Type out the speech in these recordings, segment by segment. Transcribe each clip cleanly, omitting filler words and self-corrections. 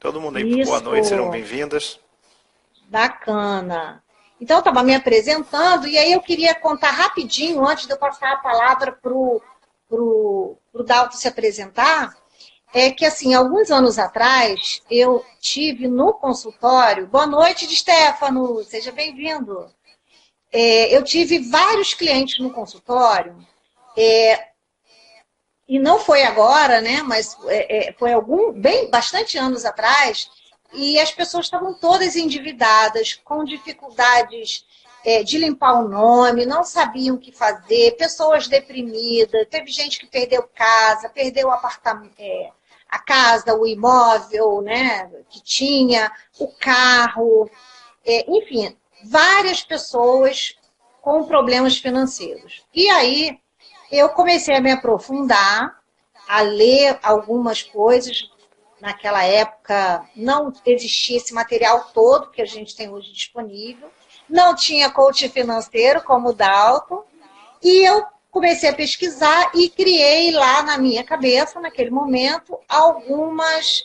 Todo mundo aí, boa noite, Isso, sejam bem-vindas. bacana. Então, eu estava me apresentando e aí eu queria contar rapidinho, antes de eu passar a palavra para o Dalto se apresentar, é que, assim, alguns anos atrás, eu tive no consultório... Boa noite, de Stefano, seja bem-vindo. Eu tive vários clientes no consultório, e não foi agora, né, mas foi bastante anos atrás, e as pessoas estavam todas endividadas, com dificuldades de limpar o nome, não sabiam o que fazer, pessoas deprimidas, teve gente que perdeu casa, perdeu o apartamento, a casa, o imóvel, né, que tinha, o carro, enfim, várias pessoas com problemas financeiros. E aí eu comecei a me aprofundar, a ler algumas coisas. Naquela época não existia esse material todo que a gente tem hoje disponível, não tinha coach financeiro como o Dalton, e eu comecei a pesquisar e criei lá na minha cabeça, naquele momento, algumas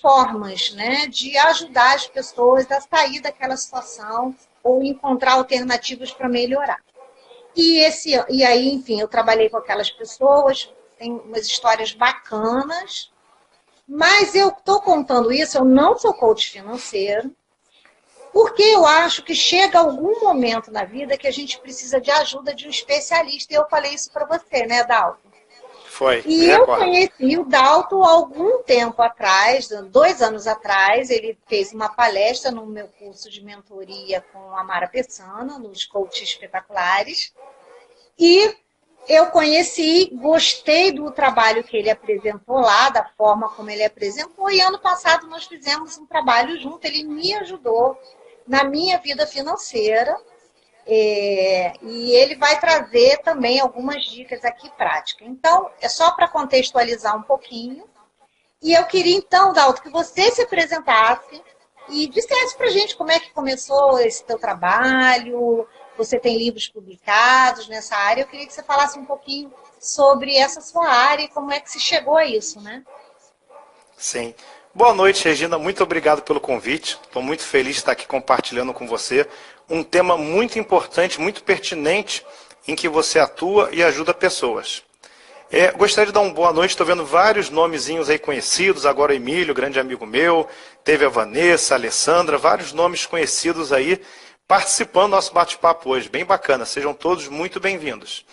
formas, né, de ajudar as pessoas a sair daquela situação ou encontrar alternativas para melhorar. E aí, enfim, eu trabalhei com aquelas pessoas, tem umas histórias bacanas, mas eu estou contando isso, eu não sou coach financeiro, porque eu acho que chega algum momento na vida que a gente precisa de ajuda de um especialista, e eu falei isso para você, né, Dalton? Foi, E eu conheci o Dalton há algum tempo atrás, 2 anos atrás, ele fez uma palestra no meu curso de mentoria com a Mara Pessana, nos Coaches Espetaculares, e eu conheci, gostei do trabalho que ele apresentou lá, da forma como ele apresentou, e ano passado nós fizemos um trabalho junto, ele me ajudou na minha vida financeira, e ele vai trazer também algumas dicas aqui práticas. Então, é só para contextualizar um pouquinho, e eu queria então, Dalton, que você se apresentasse e dissesse para a gente como é que começou esse teu trabalho. Você tem livros publicados nessa área, eu queria que você falasse um pouquinho sobre essa sua área e como é que se chegou a isso, né? Sim. Boa noite, Regina. Muito obrigado pelo convite. Estou muito feliz de estar aqui compartilhando com você um tema muito importante, muito pertinente, em que você atua e ajuda pessoas. Gostaria de dar uma boa noite. Estou vendo vários nomezinhos aí conhecidos. Agora o Emílio, grande amigo meu. Teve a Vanessa, a Alessandra, vários nomes conhecidos aí participando do nosso bate-papo hoje. Bem bacana. Sejam todos muito bem-vindos.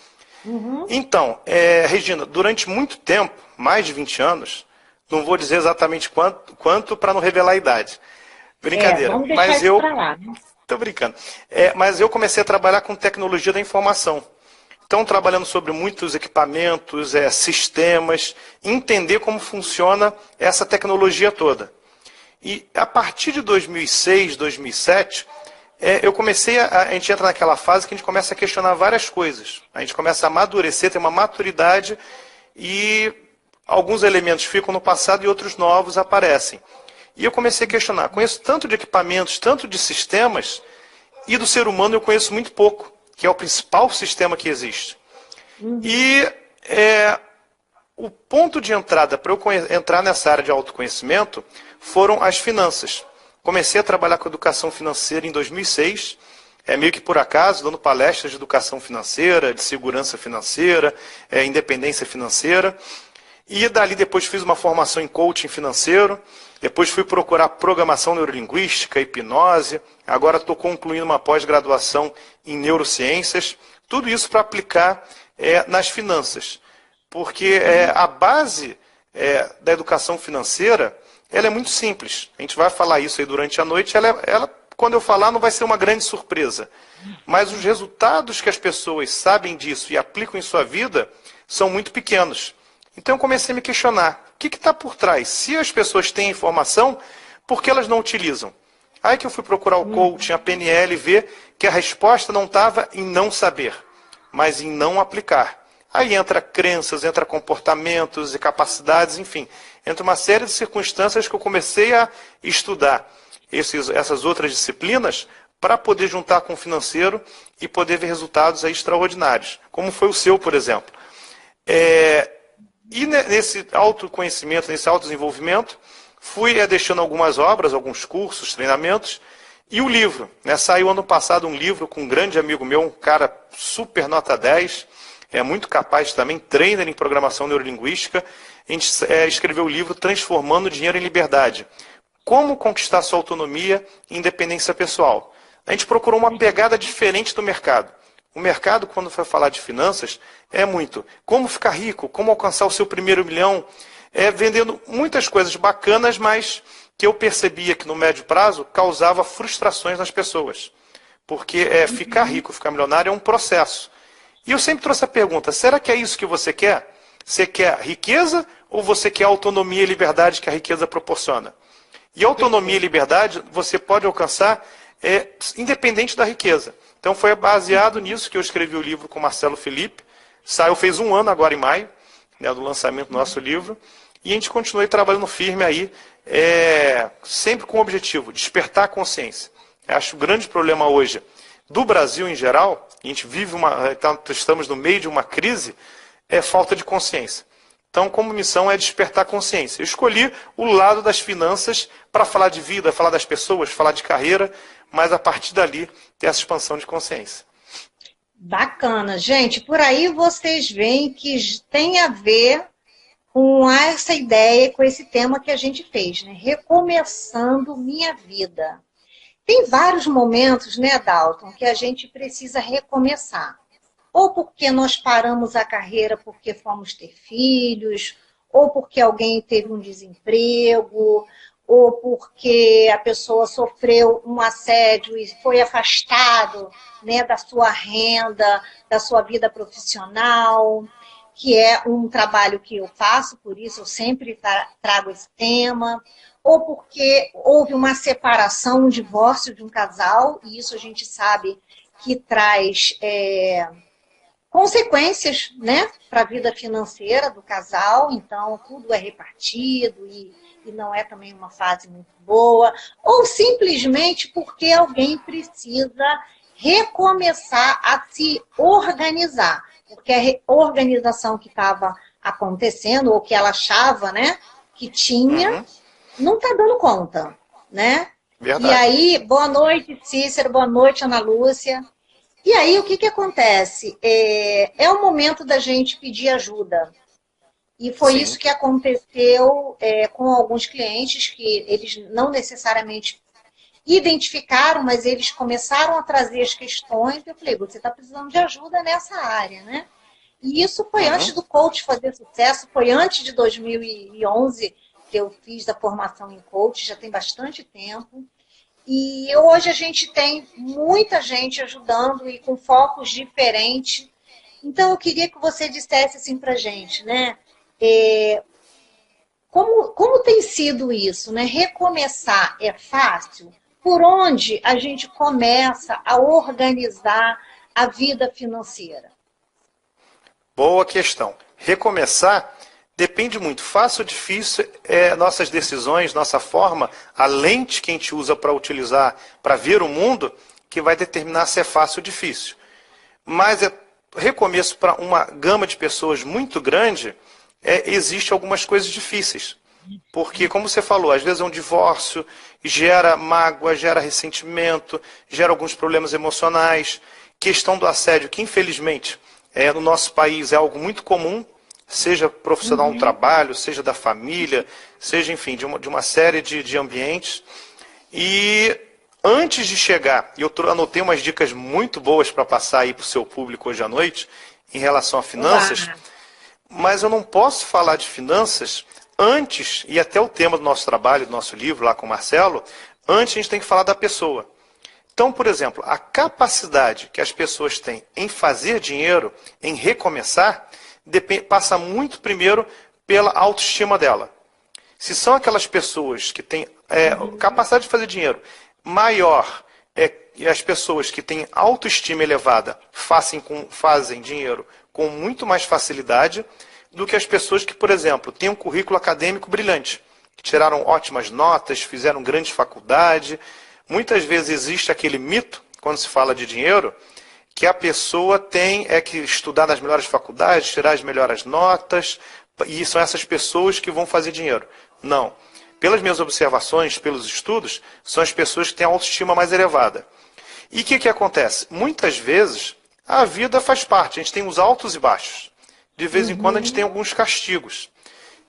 Uhum. Então, Regina, durante muito tempo, mais de 20 anos, não vou dizer exatamente quanto para não revelar a idade. Brincadeira. Vamos deixar mas isso eu para lá, né? Tô brincando. Mas eu comecei a trabalhar com tecnologia da informação. Então, trabalhando sobre muitos equipamentos, sistemas, entender como funciona essa tecnologia toda. E a partir de 2006, 2007, eu comecei a gente entra naquela fase que a gente começa a questionar várias coisas. A gente começa a amadurecer, ter uma maturidade e alguns elementos ficam no passado e outros novos aparecem. E eu comecei a questionar, conheço tanto de equipamentos, tanto de sistemas, e do ser humano eu conheço muito pouco, que é o principal sistema que existe. Uhum. E o ponto de entrada para eu entrar nessa área de autoconhecimento foram as finanças. Comecei a trabalhar com educação financeira em 2006, meio que por acaso, dando palestras de educação financeira, de segurança financeira, independência financeira. E dali depois fiz uma formação em coaching financeiro, depois fui procurar programação neurolinguística, hipnose, agora estou concluindo uma pós-graduação em neurociências, tudo isso para aplicar nas finanças. Porque a base da educação financeira, ela é muito simples. A gente vai falar isso aí durante a noite, ela, quando eu falar, não vai ser uma grande surpresa. Mas os resultados que as pessoas sabem disso e aplicam em sua vida são muito pequenos. Então eu comecei a me questionar, o que está por trás? Se as pessoas têm informação, por que elas não utilizam? Aí que eu fui procurar o coaching, a PNL, e ver que a resposta não estava em não saber, mas em não aplicar. Aí entra crenças, entra comportamentos e capacidades, enfim, entra uma série de circunstâncias que eu comecei a estudar essas outras disciplinas para poder juntar com o financeiro e poder ver resultados aí extraordinários, como foi o seu, por exemplo. E nesse autoconhecimento, nesse autodesenvolvimento, Fui deixando algumas obras, alguns cursos, treinamentos, e o livro, né? Saiu ano passado um livro com um grande amigo meu, um cara super nota 10, é muito capaz também, trainer em programação neurolinguística. A gente escreveu o livro Transformando Dinheiro em Liberdade. Como conquistar sua autonomia e independência pessoal. A gente procurou uma pegada diferente do mercado. O mercado, quando foi falar de finanças, é muito como ficar rico, como alcançar o seu primeiro milhão, vendendo muitas coisas bacanas, mas que eu percebia que no médio prazo causava frustrações nas pessoas. Porque ficar rico, ficar milionário é um processo. E eu sempre trouxe a pergunta, será que é isso que você quer? Você quer riqueza ou você quer autonomia e liberdade que a riqueza proporciona? E autonomia e liberdade você pode alcançar independente da riqueza. Então foi baseado nisso que eu escrevi o livro com Marcelo Felipe. Saiu, fez 1 ano agora em maio, né, do lançamento do nosso livro. E a gente continua trabalhando firme aí, sempre com o objetivo, despertar a consciência. Eu acho que o grande problema hoje do Brasil em geral, a gente vive estamos no meio de uma crise, é falta de consciência. Então, como missão é despertar a consciência. Eu escolhi o lado das finanças para falar de vida, falar das pessoas, falar de carreira, mas a partir dali ter essa expansão de consciência. Bacana. Gente, por aí vocês veem que tem a ver com essa ideia, com esse tema que a gente fez, né? Recomeçando minha vida. Tem vários momentos, né, Dalton, que a gente precisa recomeçar. Ou porque nós paramos a carreira porque fomos ter filhos, ou porque alguém teve um desemprego, ou porque a pessoa sofreu um assédio e foi afastado, né, da sua renda, da sua vida profissional, que é um trabalho que eu faço, por isso eu sempre trago esse tema, ou porque houve uma separação, um divórcio de um casal, e isso a gente sabe que traz consequências, né, para a vida financeira do casal, então tudo é repartido e não é também uma fase muito boa, ou simplesmente porque alguém precisa recomeçar a se organizar, porque a organização que estava acontecendo, ou que ela achava, né, que tinha, não está dando conta, né? Verdade. E aí, boa noite, Cícero, boa noite, Ana Lúcia. E aí, o que acontece? É o momento da gente pedir ajuda. E foi Sim. isso que aconteceu com alguns clientes, que eles não necessariamente identificaram, mas eles começaram a trazer as questões. Eu falei, você está precisando de ajuda nessa área, né? E isso foi antes do coach fazer sucesso, foi antes de 2011 que eu fiz a formação em coach, já tem bastante tempo. E hoje a gente tem muita gente ajudando e com focos diferentes. Então, eu queria que você dissesse assim para a gente, né? Como tem sido isso, né? Recomeçar é fácil? Por onde a gente começa a organizar a vida financeira? Boa questão. Recomeçar depende muito. Fácil ou difícil nossas decisões, nossa forma, a lente que a gente usa para utilizar, para ver o mundo, que vai determinar se é fácil ou difícil. Mas recomeço para uma gama de pessoas muito grande, existe algumas coisas difíceis. Porque, como você falou, às vezes é um divórcio, gera mágoa, gera ressentimento, gera alguns problemas emocionais. Questão do assédio, que infelizmente no nosso país é algo muito comum, seja profissional no trabalho, seja da família, seja, enfim, de uma série de ambientes. E antes de chegar, eu anotei umas dicas muito boas para passar aí para o seu público hoje à noite, em relação a finanças, mas eu não posso falar de finanças antes, e até o tema do nosso trabalho, do nosso livro lá com o Marcelo, antes a gente tem que falar da pessoa. Então, por exemplo, a capacidade que as pessoas têm em fazer dinheiro, em recomeçar, passa muito primeiro pela autoestima dela. Se são aquelas pessoas que têm capacidade de fazer dinheiro maior, e as pessoas que têm autoestima elevada fazem dinheiro com muito mais facilidade do que as pessoas que, por exemplo, têm um currículo acadêmico brilhante, que tiraram ótimas notas, fizeram grande faculdade. Muitas vezes existe aquele mito, quando se fala de dinheiro, que a pessoa tem que estudar nas melhores faculdades, tirar as melhores notas, e são essas pessoas que vão fazer dinheiro. Não. pelas minhas observações, pelos estudos, são as pessoas que têm a autoestima mais elevada. E o que acontece? Muitas vezes, a vida faz parte, a gente tem os altos e baixos. De vez em quando a gente tem alguns castigos.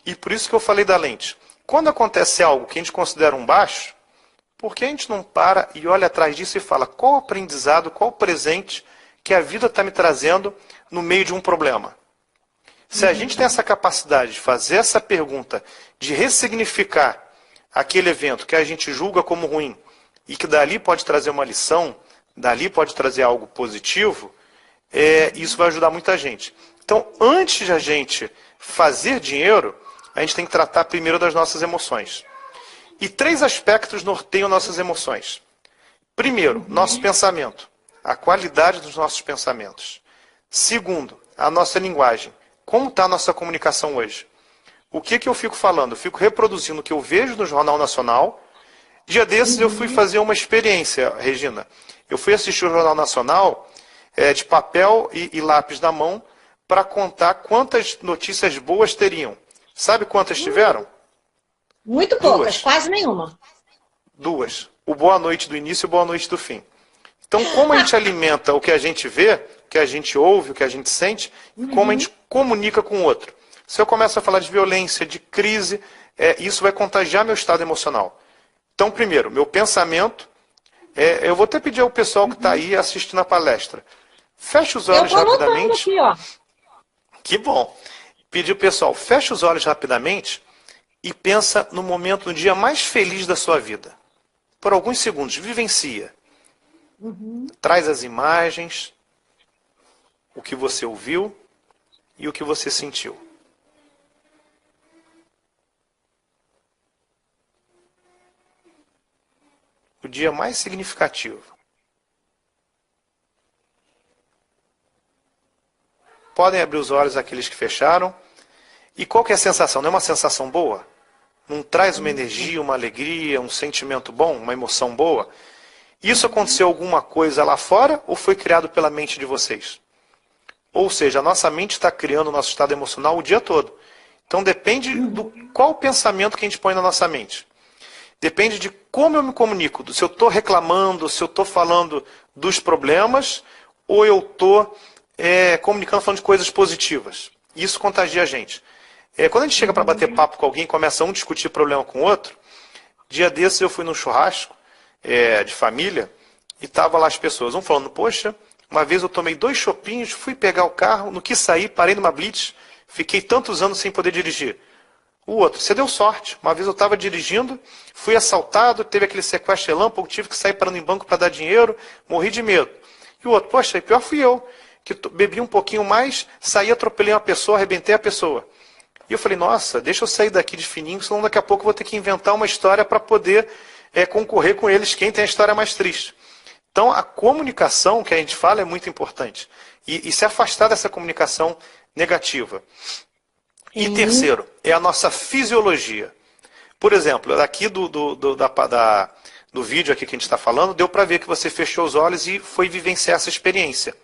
E por isso que eu falei da lente. Quando acontece algo que a gente considera um baixo, por que a gente não para e olha atrás disso e fala qual o aprendizado, qual o presente que a vida está me trazendo no meio de um problema? Se a gente tem essa capacidade de fazer essa pergunta, de ressignificar aquele evento que a gente julga como ruim e que dali pode trazer uma lição, dali pode trazer algo positivo, isso vai ajudar muita gente. Então, antes de a gente fazer dinheiro, a gente tem que tratar primeiro das nossas emoções. E 3 aspectos norteiam nossas emoções. Primeiro, nosso pensamento, a qualidade dos nossos pensamentos. Segundo, a nossa linguagem. Como está a nossa comunicação hoje? O que eu fico falando? Eu fico reproduzindo o que eu vejo no Jornal Nacional. Dia desses eu fui fazer uma experiência, Regina. Eu fui assistir o Jornal Nacional de papel e lápis na mão para contar quantas notícias boas teriam. Sabe quantas tiveram? Muito poucas, quase nenhuma. 2. O boa noite do início e o boa noite do fim. Então, como a gente alimenta o que a gente vê, o que a gente ouve, o que a gente sente, e como a gente comunica com o outro. Se eu começo a falar de violência, de crise, isso vai contagiar meu estado emocional. Então, primeiro, meu pensamento. Eu vou até pedir ao pessoal que está aí assistindo a palestra. Feche os olhos rapidamente. Aqui, ó. Que bom. Pedir ao pessoal, feche os olhos rapidamente e pensa no momento, no dia mais feliz da sua vida. Por alguns segundos, vivencia. Traz as imagens, o que você ouviu e o que você sentiu. O dia mais significativo. Podem abrir os olhos aqueles que fecharam. E qual que é a sensação? Não é uma sensação boa? Não traz uma energia, uma alegria, um sentimento bom, uma emoção boa? Isso aconteceu alguma coisa lá fora ou foi criado pela mente de vocês? Ou seja, a nossa mente está criando o nosso estado emocional o dia todo. Então depende do qual pensamento que a gente põe na nossa mente. Depende de como eu me comunico. Se eu estou reclamando, se eu estou falando dos problemas, ou eu estou comunicando, falando de coisas positivas. Isso contagia a gente. Quando a gente chega para bater papo com alguém e começa um discutir problema com o outro, dia desses eu fui num churrasco de família e tava lá as pessoas, um falando, poxa, uma vez eu tomei 2 chopinhos, fui pegar o carro, não quis sair, parei numa blitz, fiquei tantos anos sem poder dirigir. O outro, você deu sorte, uma vez eu estava dirigindo, fui assaltado, teve aquele sequestro relâmpago, tive que sair parando em banco para dar dinheiro, morri de medo. E o outro, poxa, pior fui eu, que bebi um pouquinho mais, saí, atropelei uma pessoa, arrebentei a pessoa. E eu falei, nossa, deixa eu sair daqui de fininho, senão daqui a pouco eu vou ter que inventar uma história para poder concorrer com eles, quem tem a história mais triste. Então, a comunicação que a gente fala é muito importante. E se afastar dessa comunicação negativa. E terceiro, é a nossa fisiologia. Por exemplo, aqui do vídeo aqui que a gente está falando, deu para ver que você fechou os olhos e foi vivenciar essa experiência.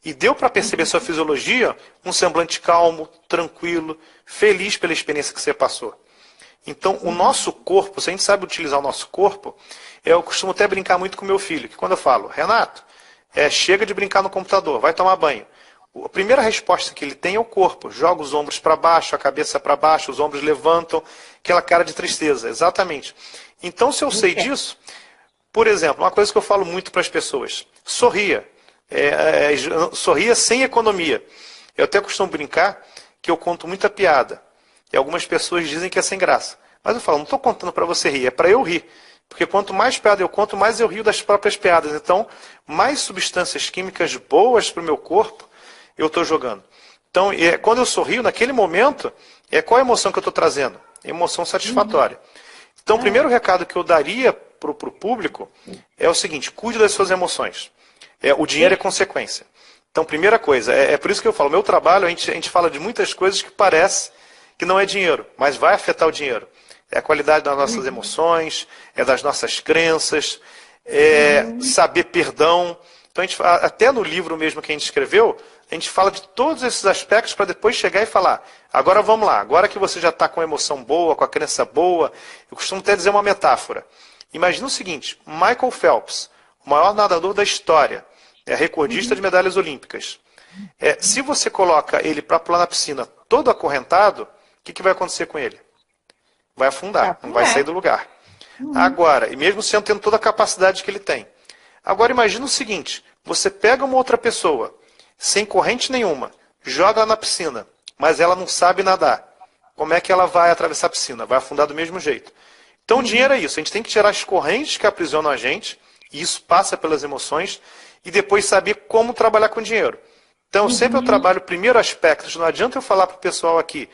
E deu para perceber sua fisiologia, um semblante calmo, tranquilo, feliz pela experiência que você passou. Então, o nosso corpo, se a gente sabe utilizar o nosso corpo, eu costumo até brincar muito com meu filho, que quando eu falo, Renato, chega de brincar no computador, vai tomar banho. A primeira resposta que ele tem é o corpo. Joga os ombros para baixo, a cabeça para baixo, os ombros levantam, aquela cara de tristeza, exatamente. Então, se eu sei disso, por exemplo, uma coisa que eu falo muito para as pessoas, sorria. Sorria sem economia. Eu até costumo brincar que eu conto muita piada. E algumas pessoas dizem que é sem graça. Mas eu falo, não estou contando para você rir, é para eu rir. Porque quanto mais piada eu conto, mais eu rio das próprias piadas. Então, mais substâncias químicas boas para o meu corpo eu estou jogando. Então, quando eu sorrio, naquele momento, qual a emoção que eu estou trazendo? Emoção satisfatória. Então, o primeiro recado que eu daria para o público é o seguinte, cuide das suas emoções. O dinheiro é consequência. Então, primeira coisa, é por isso que eu falo, meu trabalho, a gente fala de muitas coisas que parece que não é dinheiro, mas vai afetar o dinheiro. É a qualidade das nossas emoções, das nossas crenças, saber perdão. Então, até no livro mesmo que a gente escreveu, a gente fala de todos esses aspectos para depois chegar e falar, agora vamos lá, agora que você já está com a emoção boa, com a crença boa, eu costumo até dizer uma metáfora. Imagina o seguinte, Michael Phelps, o maior nadador da história, recordista de medalhas olímpicas. Se você coloca ele para pular na piscina todo acorrentado, o que vai acontecer com ele? Vai afundar, não vai sair do lugar. Agora, e mesmo tendo toda a capacidade que ele tem. Agora imagina o seguinte, você pega uma outra pessoa, sem corrente nenhuma, joga na piscina, mas ela não sabe nadar. Como é que ela vai atravessar a piscina? Vai afundar do mesmo jeito. Então o dinheiro é isso, a gente tem que tirar as correntes que aprisionam a gente, e isso passa pelas emoções, e depois saber como trabalhar com dinheiro. Então sempre eu trabalho o primeiro aspecto, não adianta eu falar para o pessoal aqui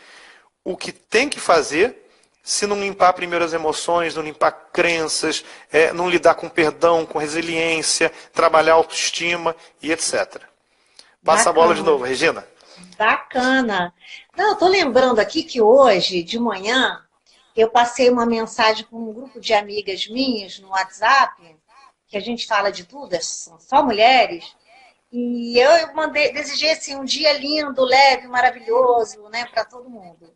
o que tem que fazer, se não limpar primeiro as emoções, não limpar crenças, não lidar com perdão, com resiliência, trabalhar a autoestima e etc. Passa a bola de novo, Regina. Bacana. Não, eu tô lembrando aqui que hoje, de manhã, eu passei uma mensagem com um grupo de amigas minhas no WhatsApp, que a gente fala de tudo, são só mulheres, e eu desejei assim, um dia lindo, leve, maravilhoso, né, para todo mundo.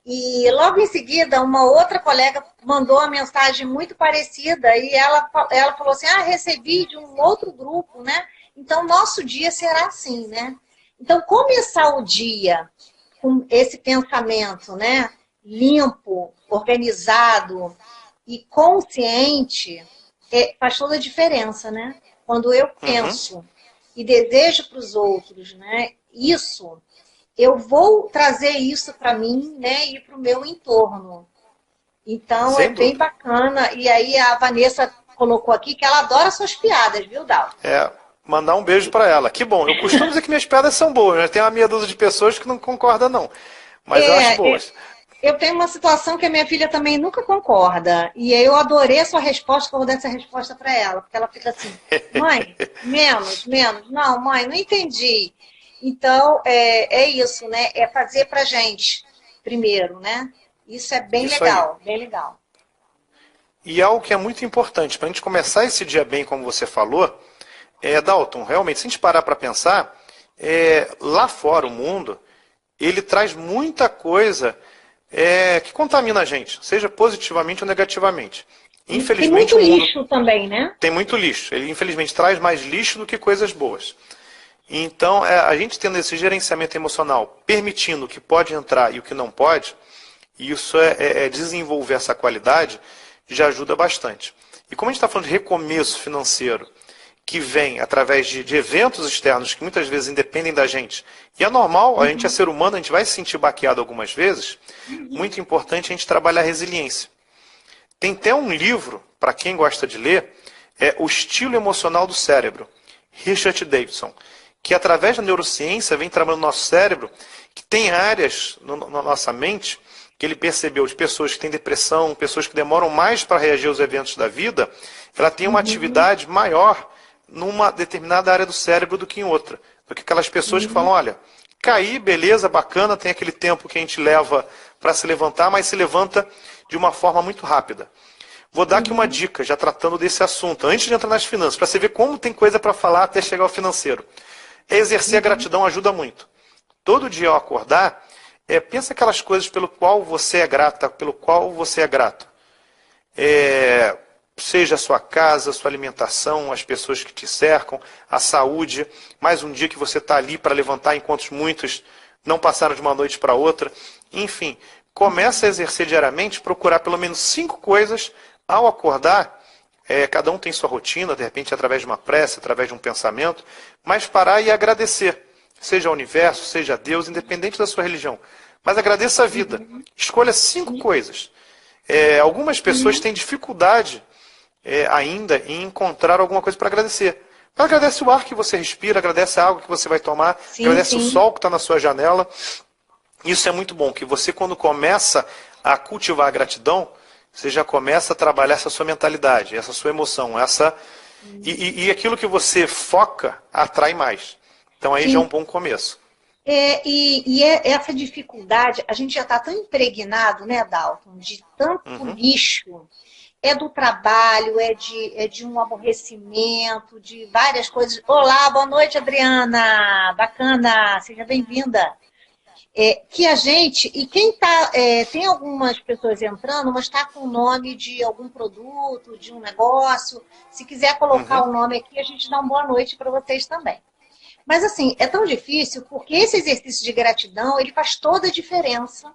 E logo em seguida, uma outra colega mandou uma mensagem muito parecida e ela falou assim, recebi de um outro grupo, né? Então, nosso dia será assim, né? Então, começar o dia com esse pensamento, né? Limpo, organizado e consciente, faz toda a diferença, né? Quando eu penso e desejo para os outros, né? Isso... eu vou trazer isso para mim, né, e para o meu entorno. Então, Sem dúvida. Bem bacana. E aí a Vanessa colocou aqui que ela adora suas piadas, viu, Dal? Mandar um beijo para ela. Que bom. Eu costumo dizer que minhas piadas são boas, né? Tem uma meia dúzia de pessoas que não concordam, não. Mas eu acho boas. Eu tenho uma situação que a minha filha também nunca concorda. E eu adorei a sua resposta, que eu vou dar essa resposta para ela. Porque ela fica assim, mãe, menos. Não, mãe, não entendi. Então, é isso, né? É fazer pra gente primeiro, né? Isso é bem legal, bem legal. E algo que é muito importante, para a gente começar esse dia bem, como você falou, Dalton, realmente, se a gente parar para pensar, lá fora, o mundo, ele traz muita coisa que contamina a gente, seja positivamente ou negativamente. Infelizmente, tem muito lixo também, né? Tem muito lixo. Ele, infelizmente, traz mais lixo do que coisas boas. Então, a gente tendo esse gerenciamento emocional, permitindo o que pode entrar e o que não pode, isso desenvolver essa qualidade, já ajuda bastante. E como a gente está falando de recomeço financeiro, que vem através de eventos externos que muitas vezes independem da gente, e é normal, a gente é ser humano, a gente vai se sentir baqueado algumas vezes, muito importante a gente trabalhar a resiliência. Tem até um livro, para quem gosta de ler, O Estilo Emocional do Cérebro, Richard Davidson, que através da neurociência vem trabalhando no nosso cérebro, que tem áreas na nossa mente, que ele percebeu de pessoas que têm depressão, pessoas que demoram mais para reagir aos eventos da vida, ela tem uma atividade maior numa determinada área do cérebro do que em outra. Do que aquelas pessoas que falam, olha, cair, beleza, bacana, tem aquele tempo que a gente leva para se levantar, mas se levanta de uma forma muito rápida. Vou dar aqui uma dica, já tratando desse assunto, antes de entrar nas finanças, para você ver como tem coisa para falar até chegar ao financeiro. Exercer a gratidão ajuda muito. Todo dia ao acordar, pensa aquelas coisas pelo qual você é grata, pelo qual você é grato. Seja a sua casa, a sua alimentação, as pessoas que te cercam, a saúde, mais um dia que você está ali para levantar enquanto muitos não passaram de uma noite para outra. Enfim, começa a exercer diariamente, procurar pelo menos 5 coisas ao acordar. Cada um tem sua rotina, de repente através de uma prece, através de um pensamento, mas parar e agradecer, seja ao universo, seja a Deus, independente da sua religião. Mas agradeça a vida. Escolha 5 coisas. Algumas pessoas têm dificuldade ainda em encontrar alguma coisa para agradecer. Mas agradece o ar que você respira, agradece a água que você vai tomar, agradece o sol que está na sua janela. Isso é muito bom, que você quando começa a cultivar a gratidão, você já começa a trabalhar essa sua mentalidade, essa sua emoção, e aquilo que você foca atrai mais. Então aí já é um bom começo. Essa dificuldade, a gente já está tão impregnado, né, Dalton, de tanto lixo, é do trabalho, é de um aborrecimento, de várias coisas. Olá, boa noite, Adriana. Bacana, seja bem-vinda. Que a gente, e quem tá, tem algumas pessoas entrando, mas está com o nome de algum produto, de um negócio. Se quiser colocar o nome aqui, a gente dá uma boa noite para vocês também. Mas assim, é tão difícil porque esse exercício de gratidão, ele faz toda a diferença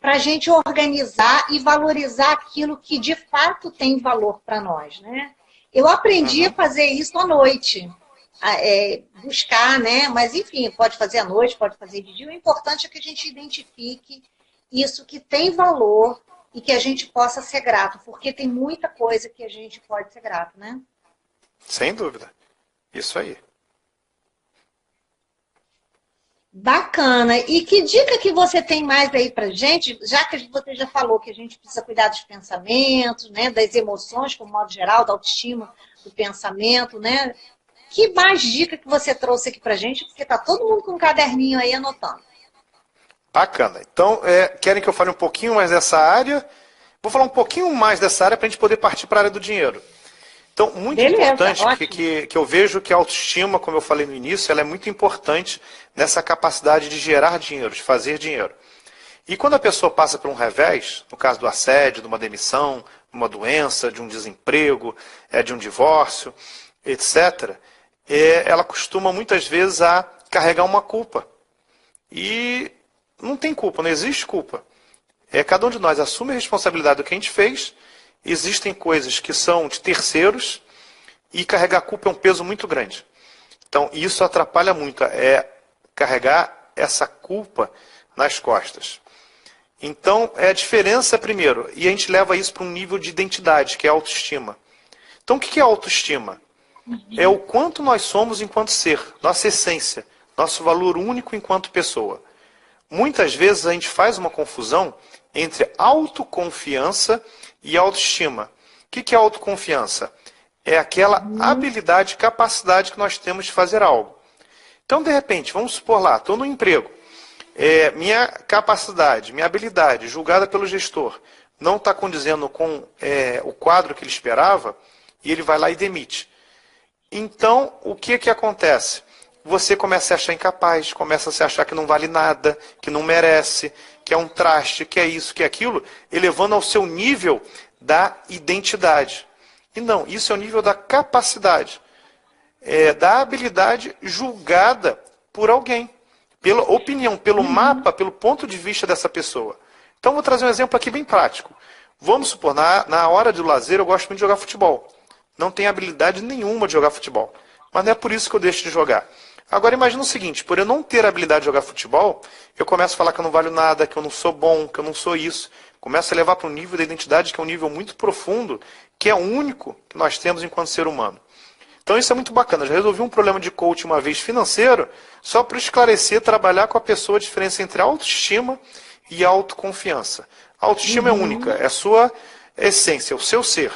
para a gente organizar e valorizar aquilo que de fato tem valor para nós, né? Eu aprendi a fazer isso à noite, buscar, né? Mas enfim, pode fazer à noite, pode fazer de dia. O importante é que a gente identifique isso que tem valor e que a gente possa ser grato, porque tem muita coisa que a gente pode ser grato, né? Sem dúvida. Isso aí. Bacana. E que dica que você tem mais aí pra gente, já que você já falou que a gente precisa cuidar dos pensamentos, né, das emoções, como modo geral, da autoestima, do pensamento, né? Que mais dica que você trouxe aqui pra gente? Porque tá todo mundo com um caderninho aí anotando. Bacana. Então, querem que eu fale um pouquinho mais dessa área? Vou falar um pouquinho mais dessa área para a gente poder partir para a área do dinheiro. Então, muito importante que eu vejo que a autoestima, como eu falei no início, ela é muito importante nessa capacidade de gerar dinheiro, de fazer dinheiro. E quando a pessoa passa por um revés, no caso do assédio, de uma demissão, de uma doença, de um desemprego, de um divórcio, etc., ela costuma muitas vezes a carregar uma culpa. E não tem culpa, não existe culpa. Cada um de nós assume a responsabilidade do que a gente fez. Existem coisas que são de terceiros e carregar a culpa é um peso muito grande. Então, isso atrapalha muito, carregar essa culpa nas costas. Então, a diferença, primeiro, e a gente leva isso para um nível de identidade, que é a autoestima. Então, o que é autoestima? É o quanto nós somos enquanto ser, nossa essência, nosso valor único enquanto pessoa. Muitas vezes a gente faz uma confusão entre autoconfiança e autoestima. O que é autoconfiança? É aquela habilidade, capacidade que nós temos de fazer algo. Então, de repente, vamos supor lá, estou no emprego. Minha capacidade, minha habilidade, julgada pelo gestor, não está condizendo com o quadro que ele esperava, e ele vai lá e demite. Então, o que acontece? Você começa a se achar incapaz, começa a se achar que não vale nada, que não merece, que é um traste, que é isso, que é aquilo, elevando ao seu nível da identidade. E não, isso é o nível da capacidade, da habilidade julgada por alguém, pela opinião, pelo mapa, pelo ponto de vista dessa pessoa. Então, vou trazer um exemplo aqui bem prático. Vamos supor, na hora do lazer, eu gosto muito de jogar futebol. Não tenho habilidade nenhuma de jogar futebol, mas não é por isso que eu deixo de jogar. Agora imagina o seguinte, por eu não ter a habilidade de jogar futebol, eu começo a falar que eu não valho nada, que eu não sou bom, que eu não sou isso. Começo a levar para um nível da identidade que é um nível muito profundo, que é o único que nós temos enquanto ser humano. Então isso é muito bacana. Eu já resolvi um problema de coach uma vez financeiro, só para esclarecer, trabalhar com a pessoa a diferença entre autoestima e autoconfiança. A autoestima é única, é a sua essência, é o seu ser.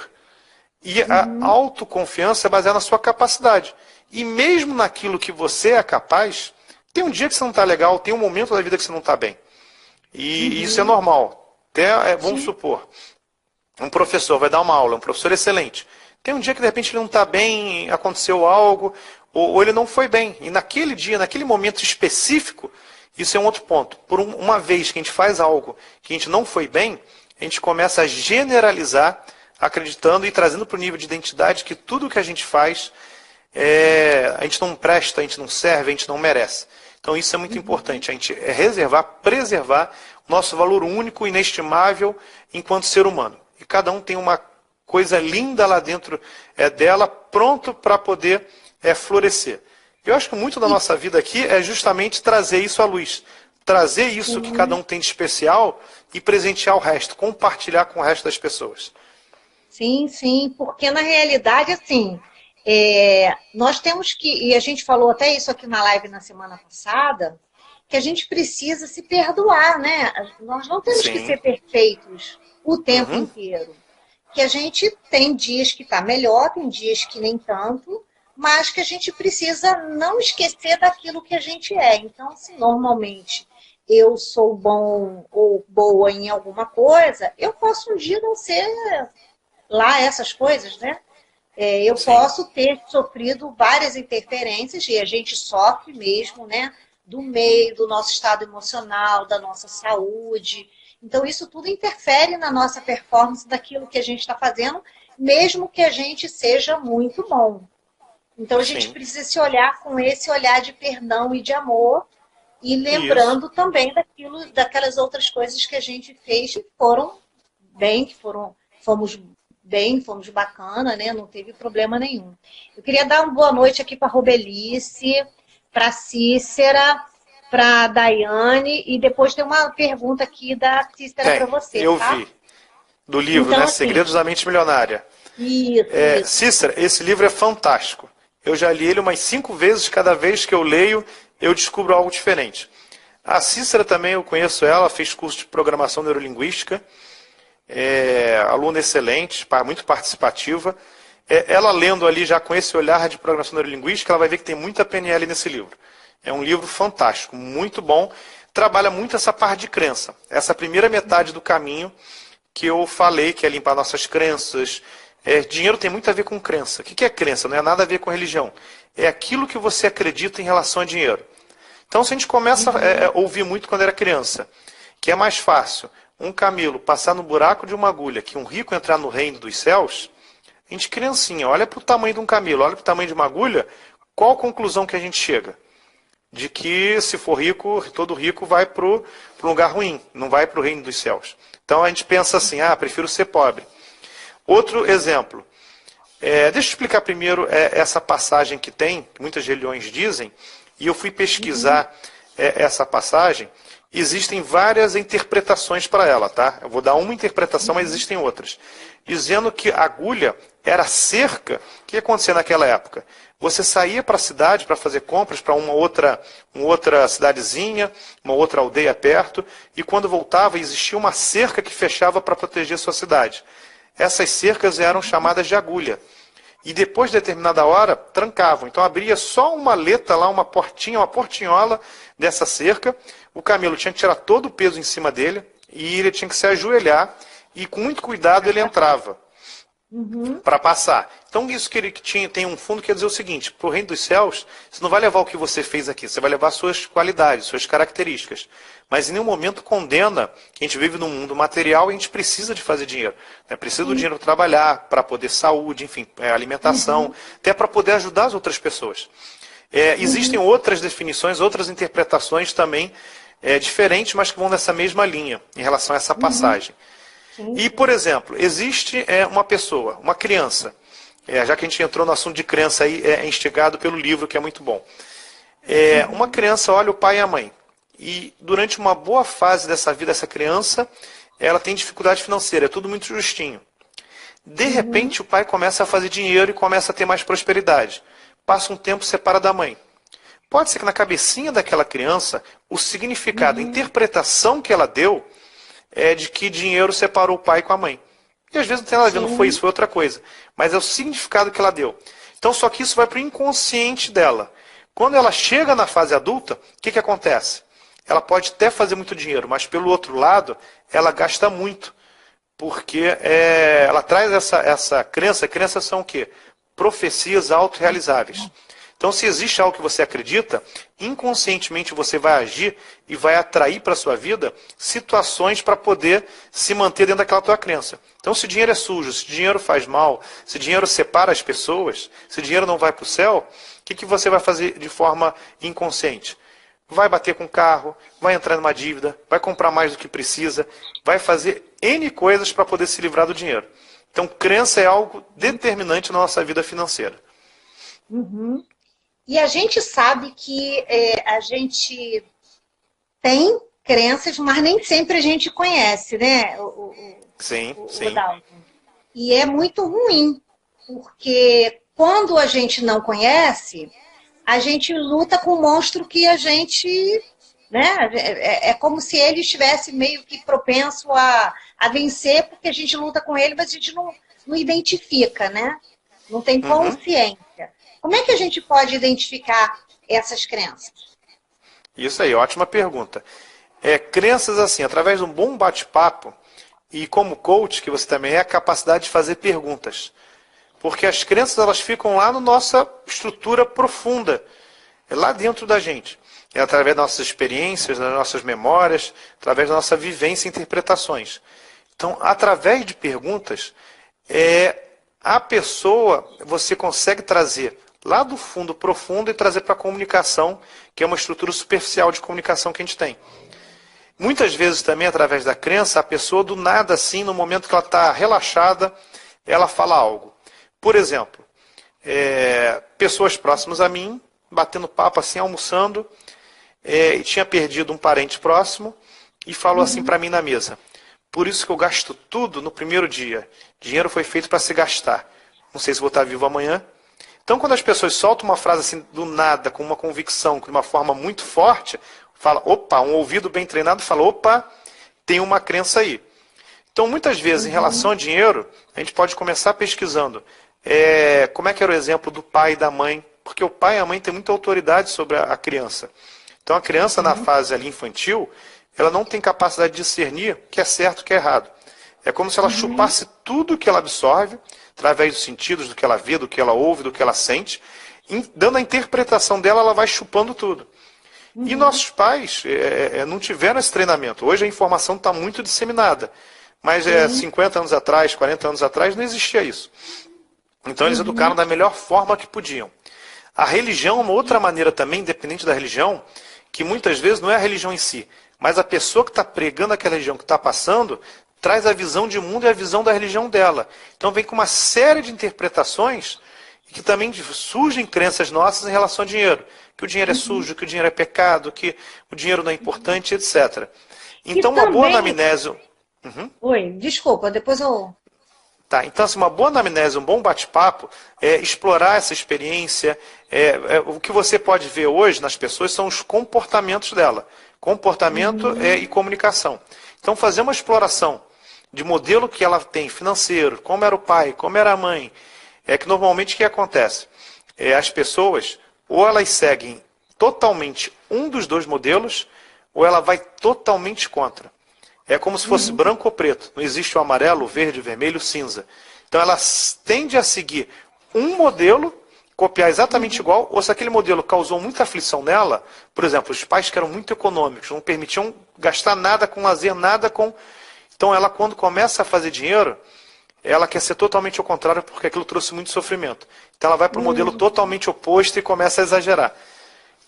E a autoconfiança é baseada na sua capacidade. E mesmo naquilo que você é capaz, tem um dia que você não está legal, tem um momento da vida que você não está bem. E isso é normal. Até, vamos supor, um professor vai dar uma aula, um professor excelente. Tem um dia que de repente ele não está bem, aconteceu algo, ou ele não foi bem. E naquele dia, naquele momento específico, isso é um outro ponto. Por uma vez que a gente faz algo que a gente não foi bem, a gente começa a generalizar, acreditando e trazendo para o nível de identidade que tudo que a gente faz, a gente não presta, a gente não serve, a gente não merece. Então isso é muito importante, a gente reservar, preservar o nosso valor único, inestimável, enquanto ser humano. E cada um tem uma coisa linda lá dentro dela, pronto para poder florescer. Eu acho que muito da nossa vida aqui é justamente trazer isso à luz. Trazer isso que cada um tem de especial e presentear o resto, compartilhar com o resto das pessoas. Sim, sim, porque na realidade, assim, nós temos que, e a gente falou até isso aqui na live na semana passada, que a gente precisa se perdoar, né? Nós não temos que ser perfeitos o tempo inteiro. Que a gente tem dias que está melhor, tem dias que nem tanto, mas que a gente precisa não esquecer daquilo que a gente é. Então, se normalmente eu sou bom ou boa em alguma coisa, eu posso um dia não ser lá essas coisas, né? Eu Sim. posso ter sofrido várias interferências, e a gente sofre mesmo, né? Do meio, do nosso estado emocional, da nossa saúde. Então, isso tudo interfere na nossa performance daquilo que a gente está fazendo, mesmo que a gente seja muito bom. Então, a gente Sim. precisa se olhar com esse olhar de perdão e de amor, e Isso. lembrando também daquelas outras coisas que a gente fez que foram bem, fomos bacana, né? Não teve problema nenhum. Eu queria dar uma boa noite aqui para a Robelice, para a Cícera, para a Daiane, e depois tem uma pergunta aqui da Cícera para você, Eu tá? vi. Do livro, Então, né? assim, Segredos da Mente Milionária. isso. Cícera, esse livro é fantástico. Eu já li ele umas 5 vezes, cada vez que eu leio, eu descubro algo diferente. A Cícera também, eu conheço ela, fez curso de programação neurolinguística, aluna excelente, muito participativa. Ela lendo ali já com esse olhar de programação neurolinguística, ela vai ver que tem muita PNL nesse livro. É um livro fantástico, muito bom. Trabalha muito essa parte de crença. Essa primeira metade do caminho que eu falei, que é limpar nossas crenças. Dinheiro tem muito a ver com crença. O que é crença? Não é nada a ver com religião. É aquilo que você acredita em relação a dinheiro. Então, se a gente começa a ouvir muito quando era criança, que é mais fácil um camelo passar no buraco de uma agulha que um rico entrar no reino dos céus, a gente criancinha, olha para o tamanho de um camelo, olha para o tamanho de uma agulha, qual a conclusão que a gente chega? De que se for rico, todo rico vai para um lugar ruim, não vai para o reino dos céus. Então a gente pensa assim, prefiro ser pobre. Outro exemplo, deixa eu explicar primeiro essa passagem que tem, que muitas religiões dizem, e eu fui pesquisar essa passagem. Existem várias interpretações para ela, tá? Eu vou dar uma interpretação, mas existem outras. Dizendo que a agulha era cerca. O que acontecia naquela época? Você saía para a cidade para fazer compras para uma outra cidadezinha, uma outra aldeia perto, e quando voltava existia uma cerca que fechava para proteger sua cidade. Essas cercas eram chamadas de agulha. E depois de determinada hora, trancavam. Então abria só uma leta lá, uma portinha, uma portinhola dessa cerca. O camelo tinha que tirar todo o peso em cima dele e ele tinha que se ajoelhar e com muito cuidado ele entrava para passar. Então isso que ele tem um fundo que quer dizer o seguinte, para o reino dos céus, você não vai levar o que você fez aqui, você vai levar suas qualidades, suas características. Mas em nenhum momento condena que a gente vive num mundo material e a gente precisa de fazer dinheiro. Né? Precisa do dinheiro para trabalhar, para poder saúde, enfim, alimentação, até para poder ajudar as outras pessoas. Existem outras definições, outras interpretações também diferentes, mas que vão nessa mesma linha em relação a essa passagem. E, por exemplo, existe uma pessoa, uma criança, já que a gente entrou no assunto de crença aí, instigado pelo livro, que é muito bom. Uma criança olha o pai e a mãe. E durante uma boa fase dessa vida, essa criança, ela tem dificuldade financeira, é tudo muito justinho. De repente, o pai começa a fazer dinheiro e começa a ter mais prosperidade. Passa um tempo, separa da mãe. Pode ser que na cabecinha daquela criança, o significado, a interpretação que ela deu, é de que dinheiro separou o pai com a mãe. E às vezes não tem nada a ver, não foi isso, foi outra coisa. Mas é o significado que ela deu. Então, só que isso vai para o inconsciente dela. Quando ela chega na fase adulta, o que acontece? Ela pode até fazer muito dinheiro, mas pelo outro lado, ela gasta muito. Porque ela traz essa crença. Crenças são o quê? Profecias autorrealizáveis. Então, se existe algo que você acredita, inconscientemente você vai agir e vai atrair para a sua vida situações para poder se manter dentro daquela tua crença. Então, se dinheiro é sujo, se dinheiro faz mal, se dinheiro separa as pessoas, se dinheiro não vai para o céu, o que você vai fazer de forma inconsciente? Vai bater com o carro, vai entrar numa dívida, vai comprar mais do que precisa, vai fazer N coisas para poder se livrar do dinheiro. Então, crença é algo determinante na nossa vida financeira. E a gente sabe que a gente tem crenças, mas nem sempre a gente conhece, né? Sim. O Dalton. E é muito ruim, porque quando a gente não conhece, a gente luta com um monstro que a gente... Né? É como se ele estivesse meio que propenso a vencer, porque a gente luta com ele, mas a gente não identifica, né? Não tem consciência. Como é que a gente pode identificar essas crenças? Isso aí, ótima pergunta. Crenças assim, através de um bom bate-papo, e como coach, que você também é, a capacidade de fazer perguntas. Porque as crenças, elas ficam lá na nossa estrutura profunda, é lá dentro da gente. É através das nossas experiências, das nossas memórias, através da nossa vivência e interpretações. Então, através de perguntas, a pessoa, você consegue trazer lá do fundo profundo e trazer para a comunicação, que é uma estrutura superficial de comunicação que a gente tem. Muitas vezes também, através da crença, a pessoa do nada assim, no momento que ela está relaxada, ela fala algo. Por exemplo, pessoas próximas a mim, batendo papo assim, almoçando, e tinha perdido um parente próximo e falou assim para mim na mesa: por isso que eu gasto tudo no primeiro dia. Dinheiro foi feito para se gastar. Não sei se vou estar vivo amanhã. Então, quando as pessoas soltam uma frase assim do nada, com uma convicção, de uma forma muito forte, fala, opa, um ouvido bem treinado fala, opa, tem uma crença aí. Então, muitas vezes, em relação a dinheiro, a gente pode começar pesquisando. Como é que era o exemplo do pai e da mãe? Porque o pai e a mãe têm muita autoridade sobre a criança. Então, a criança, na fase ali infantil, ela não tem capacidade de discernir o que é certo e o que é errado. É como se ela chupasse tudo que ela absorve, através dos sentidos, do que ela vê, do que ela ouve, do que ela sente, dando a interpretação dela, ela vai chupando tudo. E nossos pais não tiveram esse treinamento. Hoje a informação está muito disseminada. Mas 50 anos atrás, 40 anos atrás, não existia isso. Então eles educaram da melhor forma que podiam. A religião é uma outra maneira também, independente da religião, que muitas vezes não é a religião em si, mas a pessoa que está pregando aquela religião, que está passando, traz a visão de mundo e a visão da religião dela. Então vem com uma série de interpretações que também surgem crenças nossas em relação ao dinheiro. Que o dinheiro é sujo, que o dinheiro é pecado, que o dinheiro não é importante, etc. Então uma boa anamnese... Oi, desculpa, depois eu... Tá, então, assim, uma boa anamnese, um bom bate-papo, é explorar essa experiência. O que você pode ver hoje nas pessoas são os comportamentos dela. Comportamento e comunicação. Então, fazer uma exploração de modelo que ela tem financeiro, como era o pai, como era a mãe, que normalmente o que acontece? As pessoas, ou elas seguem totalmente um dos dois modelos, ou ela vai totalmente contra. É como se fosse branco ou preto. Não existe o amarelo, o verde, o vermelho, o cinza. Então ela tende a seguir um modelo, copiar exatamente igual, ou se aquele modelo causou muita aflição nela, por exemplo, os pais que eram muito econômicos, não permitiam gastar nada com lazer, nada com... Então ela, quando começa a fazer dinheiro, ela quer ser totalmente ao contrário, porque aquilo trouxe muito sofrimento. Então ela vai para o modelo totalmente oposto e começa a exagerar.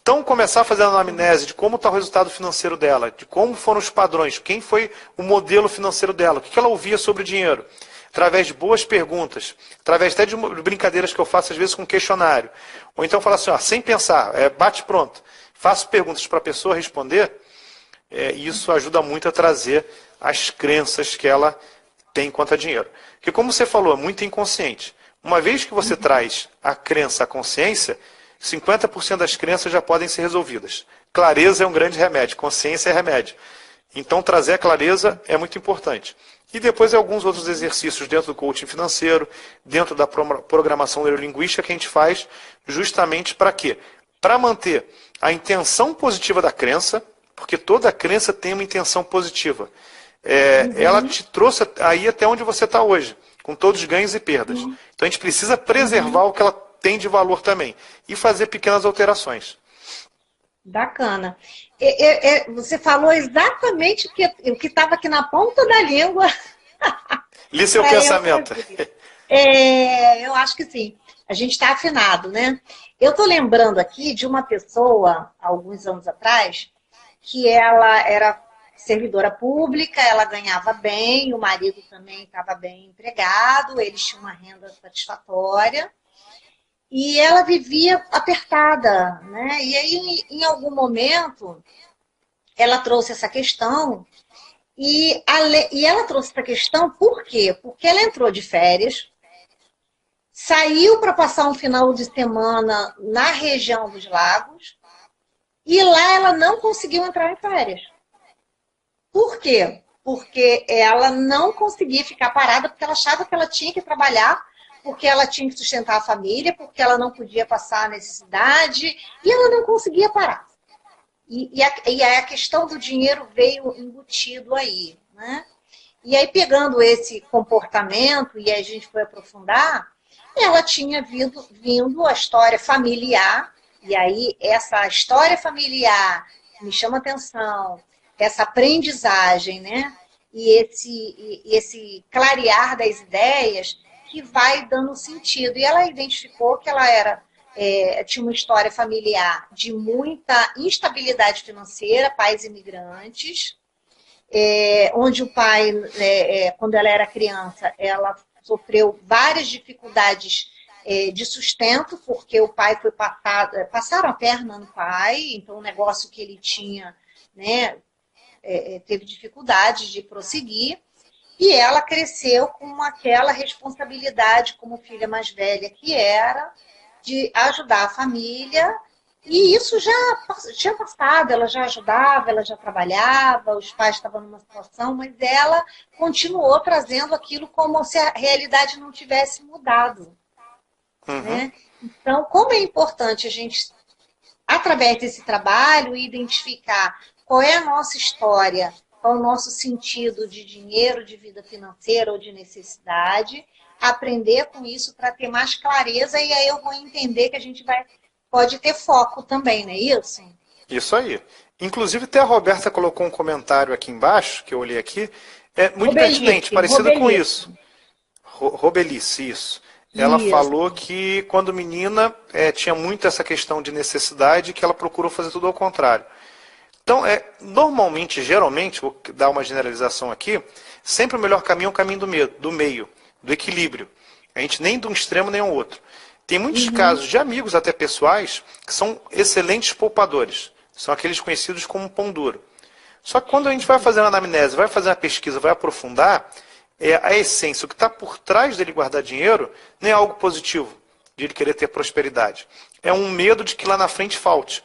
Então, começar a fazer a anamnese de como está o resultado financeiro dela, de como foram os padrões, quem foi o modelo financeiro dela, o que ela ouvia sobre dinheiro, através de boas perguntas, através até de brincadeiras que eu faço às vezes com questionário. Ou então falar assim, sem pensar, bate pronto. Faço perguntas para a pessoa responder, e isso ajuda muito a trazer as crenças que ela tem quanto a dinheiro. Porque como você falou, é muito inconsciente. Uma vez que você traz a crença à consciência, 50% das crenças já podem ser resolvidas. Clareza é um grande remédio, consciência é remédio. Então, trazer a clareza é muito importante. E depois, alguns outros exercícios dentro do coaching financeiro, dentro da programação neurolinguística que a gente faz, justamente para quê? Para manter a intenção positiva da crença, porque toda crença tem uma intenção positiva. Ela te trouxe aí até onde você está hoje, com todos os ganhos e perdas. Então, a gente precisa preservar o que ela tem de valor também. E fazer pequenas alterações. Bacana. Você falou exatamente o que estava aqui na ponta da língua. Li seu pensamento. Eu acho que sim. A gente está afinado, né? Eu estou lembrando aqui de uma pessoa, alguns anos atrás, que ela era servidora pública, ela ganhava bem, o marido também estava bem empregado, eles tinham uma renda satisfatória. E ela vivia apertada, né? E aí, em algum momento, ela trouxe essa questão. E ela trouxe essa questão por quê? Porque ela entrou de férias, saiu para passar um final de semana na região dos lagos, e lá ela não conseguiu entrar em férias. Por quê? Porque ela não conseguia ficar parada, porque ela achava que ela tinha que trabalhar, porque ela tinha que sustentar a família, porque ela não podia passar a necessidade, e ela não conseguia parar. E a questão do dinheiro veio embutido aí, né? E aí, pegando esse comportamento, e aí a gente foi aprofundar, ela tinha vindo a história familiar, e aí essa história familiar me chama atenção, essa aprendizagem, né? E esse clarear das ideias que vai dando sentido. E ela identificou que ela tinha uma história familiar de muita instabilidade financeira, pais imigrantes, onde o pai, quando ela era criança, ela sofreu várias dificuldades de sustento, porque o pai foi passaram a perna no pai, então o negócio que ele tinha, né, teve dificuldade de prosseguir, e ela cresceu com aquela responsabilidade como filha mais velha que era, de ajudar a família, e isso já tinha passado, ela já ajudava, ela já trabalhava, os pais estavam numa situação, mas ela continuou trazendo aquilo como se a realidade não tivesse mudado. Né? Então, como é importante a gente, através desse trabalho, identificar qual é a nossa história, qual é o nosso sentido de dinheiro, de vida financeira ou de necessidade, aprender com isso para ter mais clareza, e aí eu vou entender que a gente pode ter foco também, não é isso? Isso aí. Inclusive, até a Roberta colocou um comentário aqui embaixo, que eu olhei aqui, muito pertinente, parecido com isso. Robelice, isso. Ela falou que quando menina tinha muito essa questão de necessidade, que ela procurou fazer tudo ao contrário. Então, normalmente, geralmente, vou dar uma generalização aqui, sempre o melhor caminho é o caminho do meio, do equilíbrio. A gente nem de um extremo nem do outro. Tem muitos casos de amigos, até pessoais, que são excelentes poupadores. São aqueles conhecidos como pão duro. Só que quando a gente vai fazer uma anamnese, vai fazer uma pesquisa, vai aprofundar, a essência, o que está por trás dele guardar dinheiro, não é algo positivo, de ele querer ter prosperidade. É um medo de que lá na frente falte.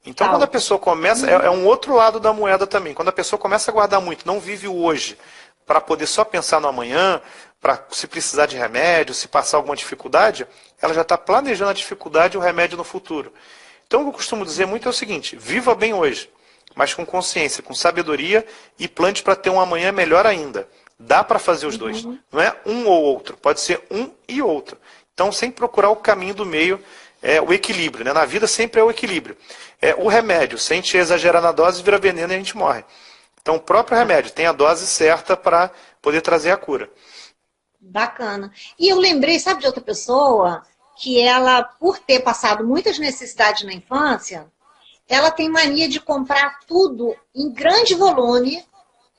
Então, quando a pessoa começa, é um outro lado da moeda também. Quando a pessoa começa a guardar muito, não vive o hoje, para poder só pensar no amanhã, para se precisar de remédio, se passar alguma dificuldade, ela já está planejando a dificuldade e o remédio no futuro. Então, o que eu costumo dizer muito é o seguinte: viva bem hoje, mas com consciência, com sabedoria, e plante para ter um amanhã melhor ainda. Dá para fazer os dois. Não é um ou outro, pode ser um e outro. Então, sem procurar o caminho do meio, o equilíbrio. Né? Na vida sempre é o equilíbrio. O remédio, se a gente exagerar na dose, vira veneno e a gente morre. Então, o próprio remédio tem a dose certa para poder trazer a cura. Bacana. E eu lembrei, sabe, de outra pessoa, que ela, por ter passado muitas necessidades na infância, ela tem mania de comprar tudo em grande volume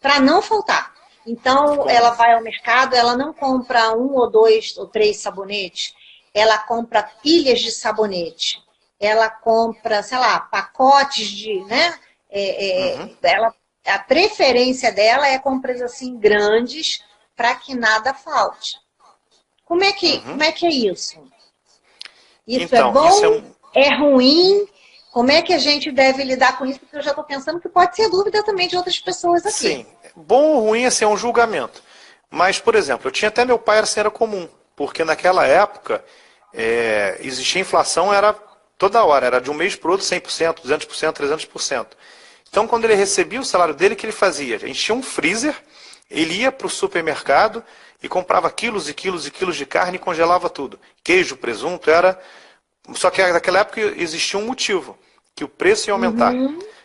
para não faltar. Então, ela vai ao mercado, ela não compra 1 ou 2 ou 3 sabonetes, ela compra pilhas de sabonete, ela compra, sei lá, pacotes de, né? A preferência dela é compras assim grandes para que nada falte. Como é que é isso? Isso então, é bom? Isso é ruim? Como é que a gente deve lidar com isso? Porque eu já estou pensando que pode ser dúvida também de outras pessoas aqui. Sim. Bom ou ruim assim, é um julgamento. Mas, por exemplo, eu tinha até meu pai, era comum. Porque naquela época, existia inflação, era toda hora. Era de um mês para o outro 100%, 200%, 300%. Então, quando ele recebia o salário dele, o que ele fazia? A gente tinha um freezer, ele ia para o supermercado e comprava quilos e quilos e quilos de carne e congelava tudo. Queijo, presunto, era... Só que naquela época existia um motivo, que o preço ia aumentar.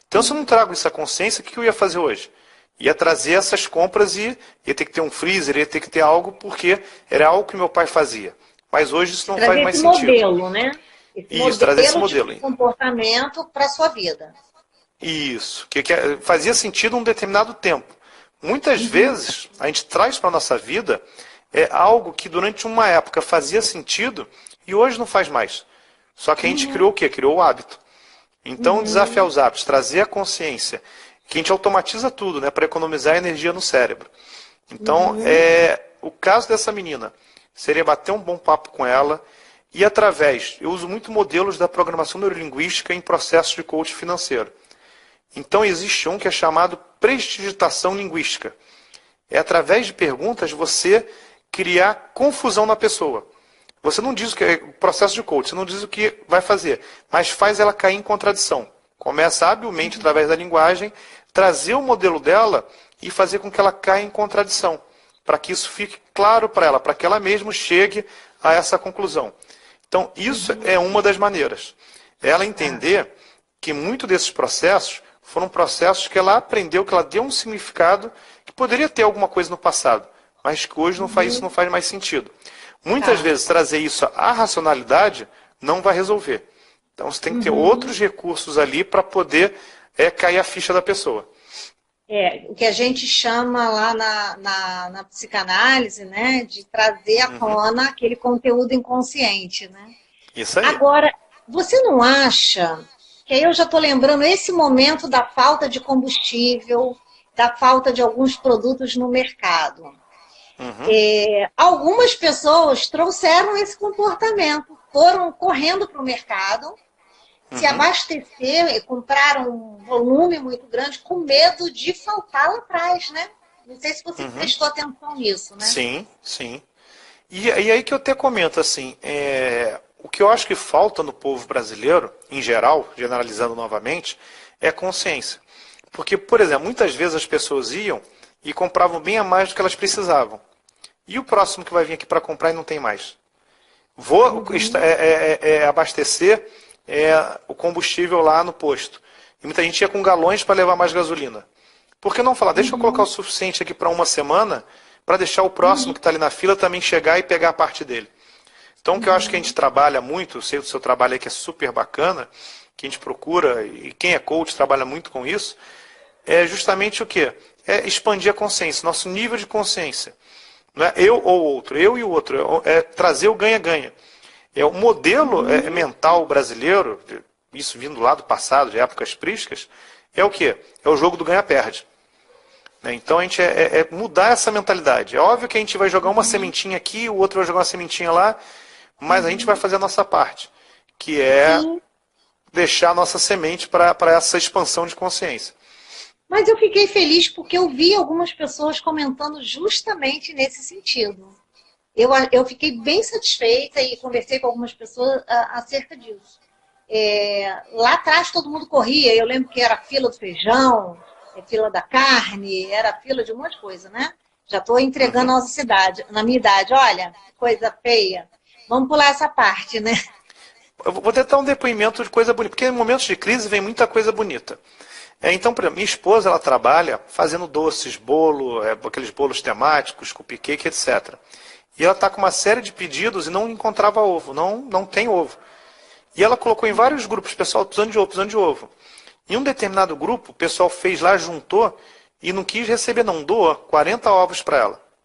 Então, se eu não trago essa consciência, o que eu ia fazer hoje? Ia trazer essas compras e ia ter que ter um freezer, ia ter que ter algo, porque era algo que meu pai fazia. Mas hoje isso não faz mais sentido. Trazer esse modelo, né? Trazer esse modelo. De comportamento para a sua vida. Isso, que fazia sentido um determinado tempo. Muitas vezes, a gente traz para a nossa vida algo que durante uma época fazia sentido e hoje não faz mais. Só que a gente criou o quê? Criou o hábito. Então, desafiar os hábitos, trazer a consciência, que a gente automatiza tudo, né, para economizar energia no cérebro. Então, o caso dessa menina seria bater um bom papo com ela e eu uso muito modelos da programação neurolinguística em processos de coaching financeiro. Então, existe um que é chamado prestidigitação linguística. É através de perguntas você criar confusão na pessoa. Você não diz o que é o processo de coaching, você não diz o que vai fazer, mas faz ela cair em contradição. Começa habilmente, através da linguagem, trazer o modelo dela e fazer com que ela caia em contradição, para que isso fique claro para ela, para que ela mesma chegue a essa conclusão. Então, isso é uma das maneiras. Ela entender que muito desses processos foram processos que ela aprendeu, que ela deu um significado, que poderia ter alguma coisa no passado, mas que hoje isso não faz mais sentido. Muitas vezes, trazer isso à racionalidade não vai resolver. Então, você tem que ter outros recursos ali para poder cair a ficha da pessoa. O que a gente chama lá na psicanálise, né, de trazer à tona aquele conteúdo inconsciente, né? Isso aí. Agora, você não acha que aí eu já estou lembrando esse momento da falta de combustível, da falta de alguns produtos no mercado? Algumas pessoas trouxeram esse comportamento, foram correndo para o mercado, se abastecer e compraram um volume muito grande com medo de faltar lá atrás, né? Não sei se você prestou atenção nisso, né? Sim, sim. E aí que eu até comento assim, o que eu acho que falta no povo brasileiro, em geral, generalizando novamente, é consciência. Porque, por exemplo, muitas vezes as pessoas iam e compravam bem a mais do que elas precisavam. E o próximo que vai vir aqui para comprar e não tem mais? Vou abastecer o combustível lá no posto. E muita gente ia com galões para levar mais gasolina. Por que não falar, deixa eu colocar o suficiente aqui para uma semana, para deixar o próximo que está ali na fila também chegar e pegar a parte dele. Então, o que eu acho que a gente trabalha muito, eu sei do seu trabalho aí que é super bacana, que a gente procura, e quem é coach trabalha muito com isso, é justamente o quê? É expandir a consciência, nosso nível de consciência. Não é eu ou outro, eu e o outro, é trazer o ganha-ganha. O modelo mental brasileiro, isso vindo lá do passado, de épocas prísticas, é o quê? É o jogo do ganha-perde. Então a gente mudar essa mentalidade. É óbvio que a gente vai jogar uma sementinha aqui, o outro vai jogar uma sementinha lá, mas a gente vai fazer a nossa parte, que é deixar a nossa semente para essa expansão de consciência. Mas eu fiquei feliz porque eu vi algumas pessoas comentando justamente nesse sentido. Eu fiquei bem satisfeita e conversei com algumas pessoas acerca disso. Lá atrás todo mundo corria, eu lembro que era a fila do feijão, fila da carne, era fila de um monte de coisa, né? Já estou entregando na minha idade. Olha, coisa feia. Vamos pular essa parte, né? Eu vou tentar um depoimento de coisa bonita, porque em momentos de crise vem muita coisa bonita. Então, por exemplo, minha esposa ela trabalha fazendo doces, bolo, aqueles bolos temáticos, cupcake, etc. E ela está com uma série de pedidos e não encontrava ovo, não tem ovo. E ela colocou em vários grupos, pessoal precisando de ovo, precisando de ovo. Em um determinado grupo, o pessoal fez lá, juntou e não quis receber, não, doa 40 ovos para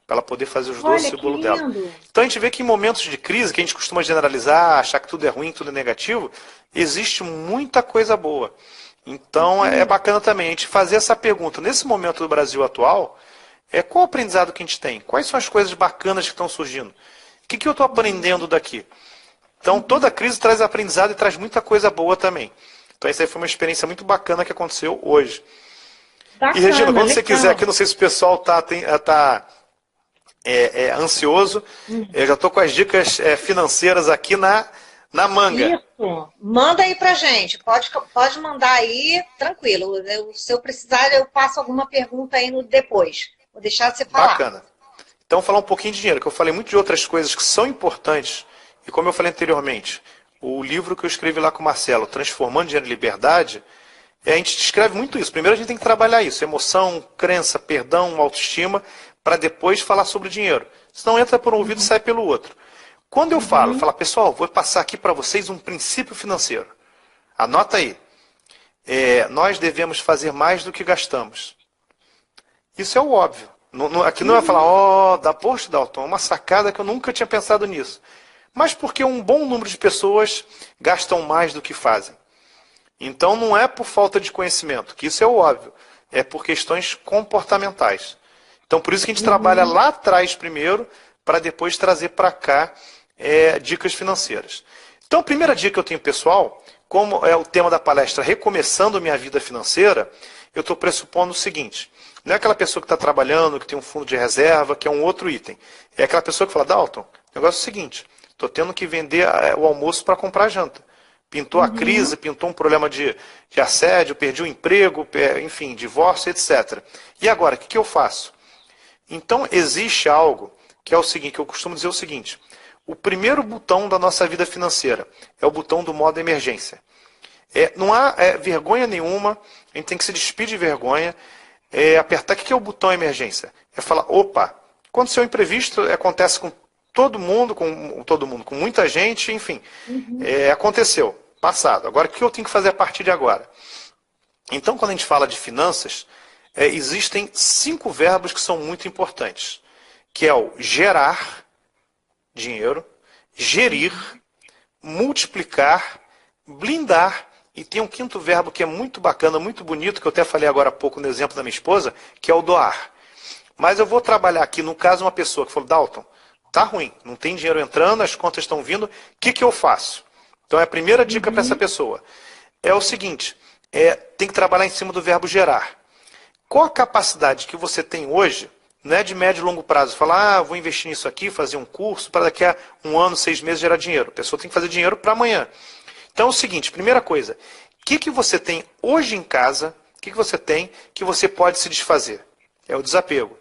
ela poder fazer os doces e o bolo dela. Então a gente vê que em momentos de crise, que a gente costuma generalizar, achar que tudo é ruim, tudo é negativo, existe muita coisa boa. Então é bacana também a gente fazer essa pergunta. Nesse momento do Brasil atual, qual o aprendizado que a gente tem? Quais são as coisas bacanas que estão surgindo? O que eu estou aprendendo daqui? Então toda crise traz aprendizado e traz muita coisa boa também. Então essa aí foi uma experiência muito bacana que aconteceu hoje. Bacana, e Regina, quando você quiser, aqui não sei se o pessoal está ansioso, eu já estou com as dicas financeiras aqui na manga. Isso, manda aí pra gente, pode mandar aí, tranquilo. Se eu precisar, eu passo alguma pergunta aí no depois. Vou deixar você falar. Bacana. Então, falar um pouquinho de dinheiro, que eu falei muito de outras coisas que são importantes, e como eu falei anteriormente, o livro que eu escrevi lá com o Marcelo, Transformando Dinheiro em Liberdade, a gente descreve muito isso. Primeiro a gente tem que trabalhar isso, emoção, crença, perdão, autoestima, para depois falar sobre dinheiro. Senão entra por um ouvido e sai pelo outro. Quando eu falo, pessoal, vou passar aqui para vocês um princípio financeiro. Anota aí. Nós devemos fazer mais do que gastamos. Isso é o óbvio. Aqui não vai falar, poxa, Dalton, uma sacada que eu nunca tinha pensado nisso. Mas porque um bom número de pessoas gastam mais do que fazem. Então não é por falta de conhecimento, que isso é o óbvio. É por questões comportamentais. Então por isso que a gente trabalha lá atrás primeiro, para depois trazer para cá dicas financeiras. Então a primeira dica que eu tenho, pessoal, como é o tema da palestra Recomeçando Minha Vida Financeira, eu estou pressupondo o seguinte: não é aquela pessoa que está trabalhando, que tem um fundo de reserva, que é um outro item. É aquela pessoa que fala, Dalton, o negócio é o seguinte, estou tendo que vender o almoço para comprar a janta. Pintou a crise, pintou um problema de assédio, perdi o emprego, enfim, divórcio, etc. E agora, o que eu faço? Então, existe algo que é o seguinte, que eu costumo dizer o seguinte: o primeiro botão da nossa vida financeira é o botão do modo emergência. Não há vergonha nenhuma, a gente tem que se despir de vergonha, apertar. O que é o botão emergência? É falar, opa, quando seu imprevisto acontece com todo mundo, com muita gente, enfim, aconteceu, passado. Agora, o que eu tenho que fazer a partir de agora? Então, quando a gente fala de finanças, existem 5 verbos que são muito importantes, que é o gerar dinheiro, gerir, multiplicar, blindar, e tem um 5º verbo que é muito bacana, muito bonito, que eu até falei agora há pouco no exemplo da minha esposa, que é o doar. Mas eu vou trabalhar aqui, no caso, uma pessoa que falou, Dalton, tá ruim, não tem dinheiro entrando, as contas estão vindo, o que eu faço? Então, a primeira dica para essa pessoa é o seguinte, tem que trabalhar em cima do verbo gerar. Qual a capacidade que você tem hoje, não é de médio e longo prazo, falar, vou investir nisso aqui, fazer um curso, para daqui a 1 ano, 6 meses gerar dinheiro. A pessoa tem que fazer dinheiro para amanhã. Então é o seguinte, primeira coisa, o que você tem hoje em casa, o que você tem que você pode se desfazer? É o desapego.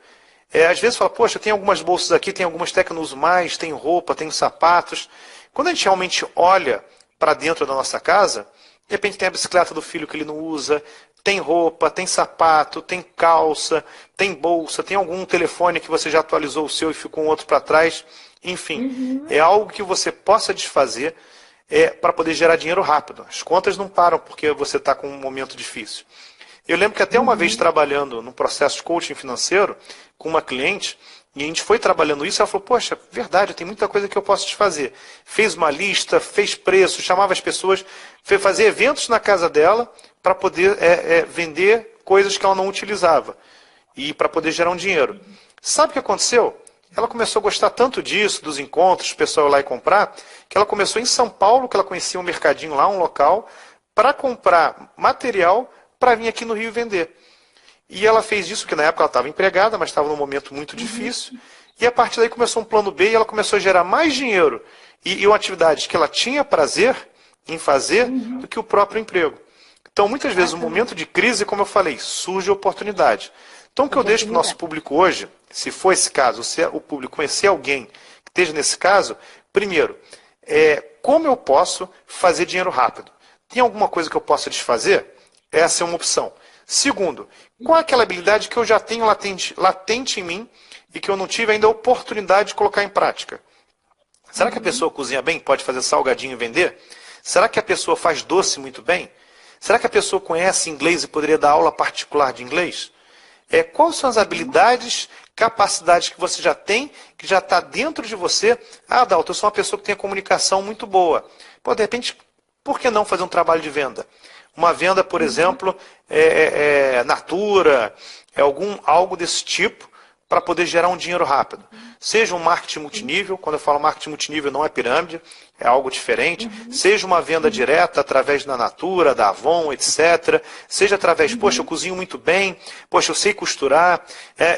Às vezes fala, poxa, tem algumas bolsas aqui, tem algumas até que eu não uso mais, tem roupa, tem sapatos. Quando a gente realmente olha para dentro da nossa casa, de repente tem a bicicleta do filho que ele não usa, tem roupa, tem sapato, tem calça, tem bolsa, tem algum telefone que você já atualizou o seu e ficou um outro para trás. Enfim, é algo que você possa desfazer para poder gerar dinheiro rápido. As contas não param porque você está com um momento difícil. Eu lembro que até uma vez trabalhando num processo de coaching financeiro com uma cliente, e a gente foi trabalhando isso, ela falou, poxa, verdade, tem muita coisa que eu posso desfazer. Fez uma lista, fez preço, chamava as pessoas, foi fazer eventos na casa dela para poder vender coisas que ela não utilizava e para poder gerar um dinheiro. Sabe o que aconteceu? Ela começou a gostar tanto disso, dos encontros, o pessoal ir lá e comprar, que ela começou em São Paulo, que ela conhecia um mercadinho lá, um local, para comprar material para vir aqui no Rio vender. E ela fez isso, porque na época ela estava empregada, mas estava num momento muito difícil. E a partir daí começou um plano B e ela começou a gerar mais dinheiro e uma atividade que ela tinha prazer em fazer do que o próprio emprego. Então, muitas vezes, no momento de crise, como eu falei, surge oportunidade. Então, o que eu deixo para o nosso público hoje, se for esse caso, se o público conhecer alguém que esteja nesse caso, primeiro, como eu posso fazer dinheiro rápido? Tem alguma coisa que eu possa desfazer? Essa é uma opção. Segundo, qual é aquela habilidade que eu já tenho latente em mim e que eu não tive ainda a oportunidade de colocar em prática? Será que a pessoa cozinha bem, pode fazer salgadinho e vender? Será que a pessoa faz doce muito bem? Será que a pessoa conhece inglês e poderia dar aula particular de inglês? Quais são as habilidades, capacidades que você já tem, que já está dentro de você? Ah, Dalton, eu sou uma pessoa que tem a comunicação muito boa. Pô, de repente, por que não fazer um trabalho de venda? Uma venda, por exemplo, natura, algo desse tipo, para poder gerar um dinheiro rápido. Seja um marketing multinível, quando eu falo marketing multinível não é pirâmide, é algo diferente. Seja uma venda direta através da Natura, da Avon, etc. Seja através, poxa, eu cozinho muito bem, poxa, eu sei costurar,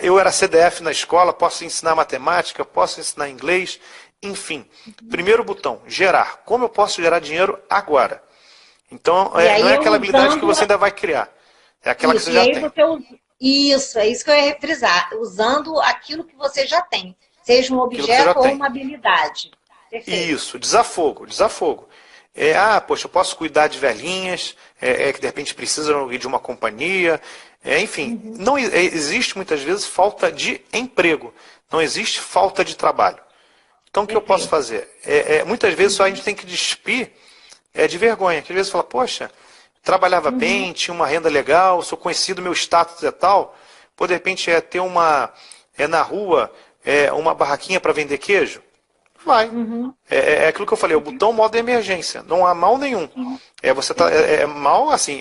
eu era CDF na escola, posso ensinar matemática, posso ensinar inglês, enfim. Primeiro botão, gerar. Como eu posso gerar dinheiro agora? Então, não é aquela habilidade que você ainda vai criar. É aquela que você já tem. Isso, é isso que eu ia frisar. Usando aquilo que você já tem. Seja um objeto ou uma habilidade. Perfeito. Isso, desafogo. Poxa, eu posso cuidar de velhinhas, que de repente precisam de uma companhia. Enfim, não existe muitas vezes falta de emprego. Não existe falta de trabalho. Então, o que eu posso fazer? Muitas vezes só a gente tem que despir de vergonha. Que às vezes fala, poxa, trabalhava bem, tinha uma renda legal, sou conhecido, meu status é tal. Pô, de repente ter na rua uma barraquinha para vender queijo. Vai. É aquilo que eu falei, o botão modo emergência. Não há mal nenhum. Você mal, assim,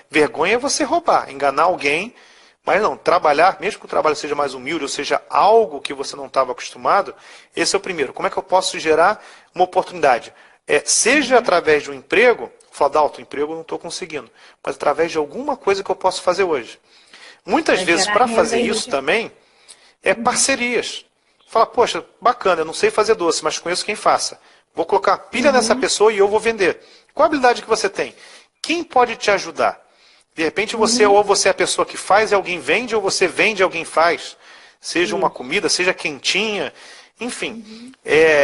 vergonha é você roubar, enganar alguém, mas não, trabalhar, mesmo que o trabalho seja mais humilde, ou seja, algo que você não estava acostumado, esse é o primeiro. Como é que eu posso gerar uma oportunidade? Seja através de um emprego, falar, Dalton, emprego eu não estou conseguindo, mas através de alguma coisa que eu posso fazer hoje. Muitas vezes, para fazer isso também, parcerias. Fala, poxa, bacana, eu não sei fazer doce, mas conheço quem faça. Vou colocar pilha nessa pessoa e eu vou vender. Qual a habilidade que você tem? Quem pode te ajudar? De repente você, ou você é a pessoa que faz e alguém vende, ou você vende e alguém faz. Seja uma comida, seja quentinha, enfim.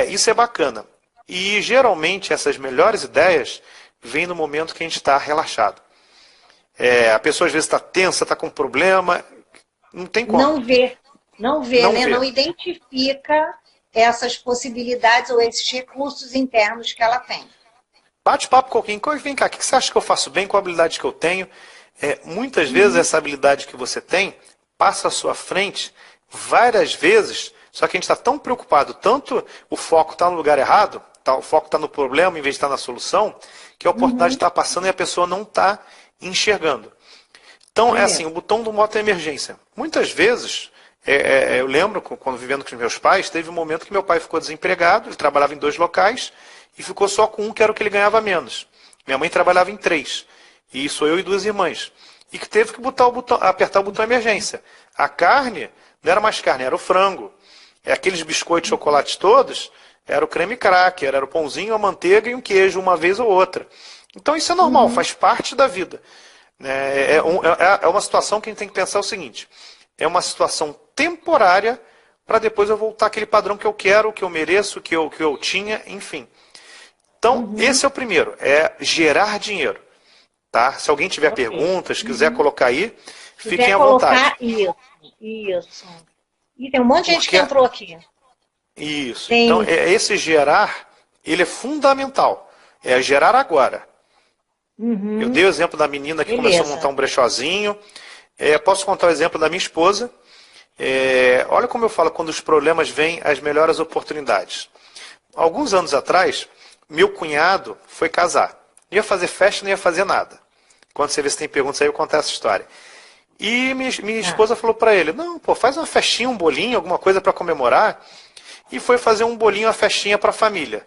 Isso é bacana. E geralmente essas melhores ideias vêm no momento que a gente está relaxado. A pessoa às vezes está tensa, está com problema, não tem como. Não vê, né? Não identifica essas possibilidades ou esses recursos internos que ela tem. Bate papo com alguém, vem cá, o que você acha que eu faço bem, qual a habilidade que eu tenho? Muitas vezes essa habilidade que você tem passa à sua frente várias vezes, só que a gente está tão preocupado, tanto o foco está no lugar errado, o foco está no problema em vez de estar na solução, que a oportunidade está passando e a pessoa não está enxergando. Então, é assim, o botão do moto é emergência. Muitas vezes, eu lembro, quando vivendo com os meus pais, teve um momento que meu pai ficou desempregado, ele trabalhava em 2 locais, e ficou só com um, que era o que ele ganhava menos. Minha mãe trabalhava em 3, e sou eu e 2 irmãs. E que teve que apertar o botão emergência. A carne não era mais carne, era o frango. Aqueles biscoitos de chocolate todos, era o creme cracker, era o pãozinho, a manteiga e um queijo, uma vez ou outra. Então isso é normal, faz parte da vida. É uma situação que a gente tem que pensar o seguinte, é uma situação temporária para depois eu voltar àquele padrão que eu quero, que eu mereço, que eu tinha, enfim. Então, esse é o primeiro, é gerar dinheiro. Tá? Se alguém tiver perguntas, quiser colocar aí, fiquem à vontade. Isso. E tem um monte de gente que entrou aqui. Isso. Então, esse gerar, ele é fundamental. É gerar agora. Eu dei o exemplo da menina que começou a montar um brechózinho. Posso contar o exemplo da minha esposa. Olha como eu falo, quando os problemas vêm, as melhores oportunidades. Alguns anos atrás, meu cunhado foi casar. Não ia fazer festa, não ia fazer nada. Quando você vê se tem perguntas aí, eu conto essa história. E minha esposa falou para ele, não, faz uma festinha, um bolinho, alguma coisa para comemorar. E foi fazer um bolinho, uma festinha para a família.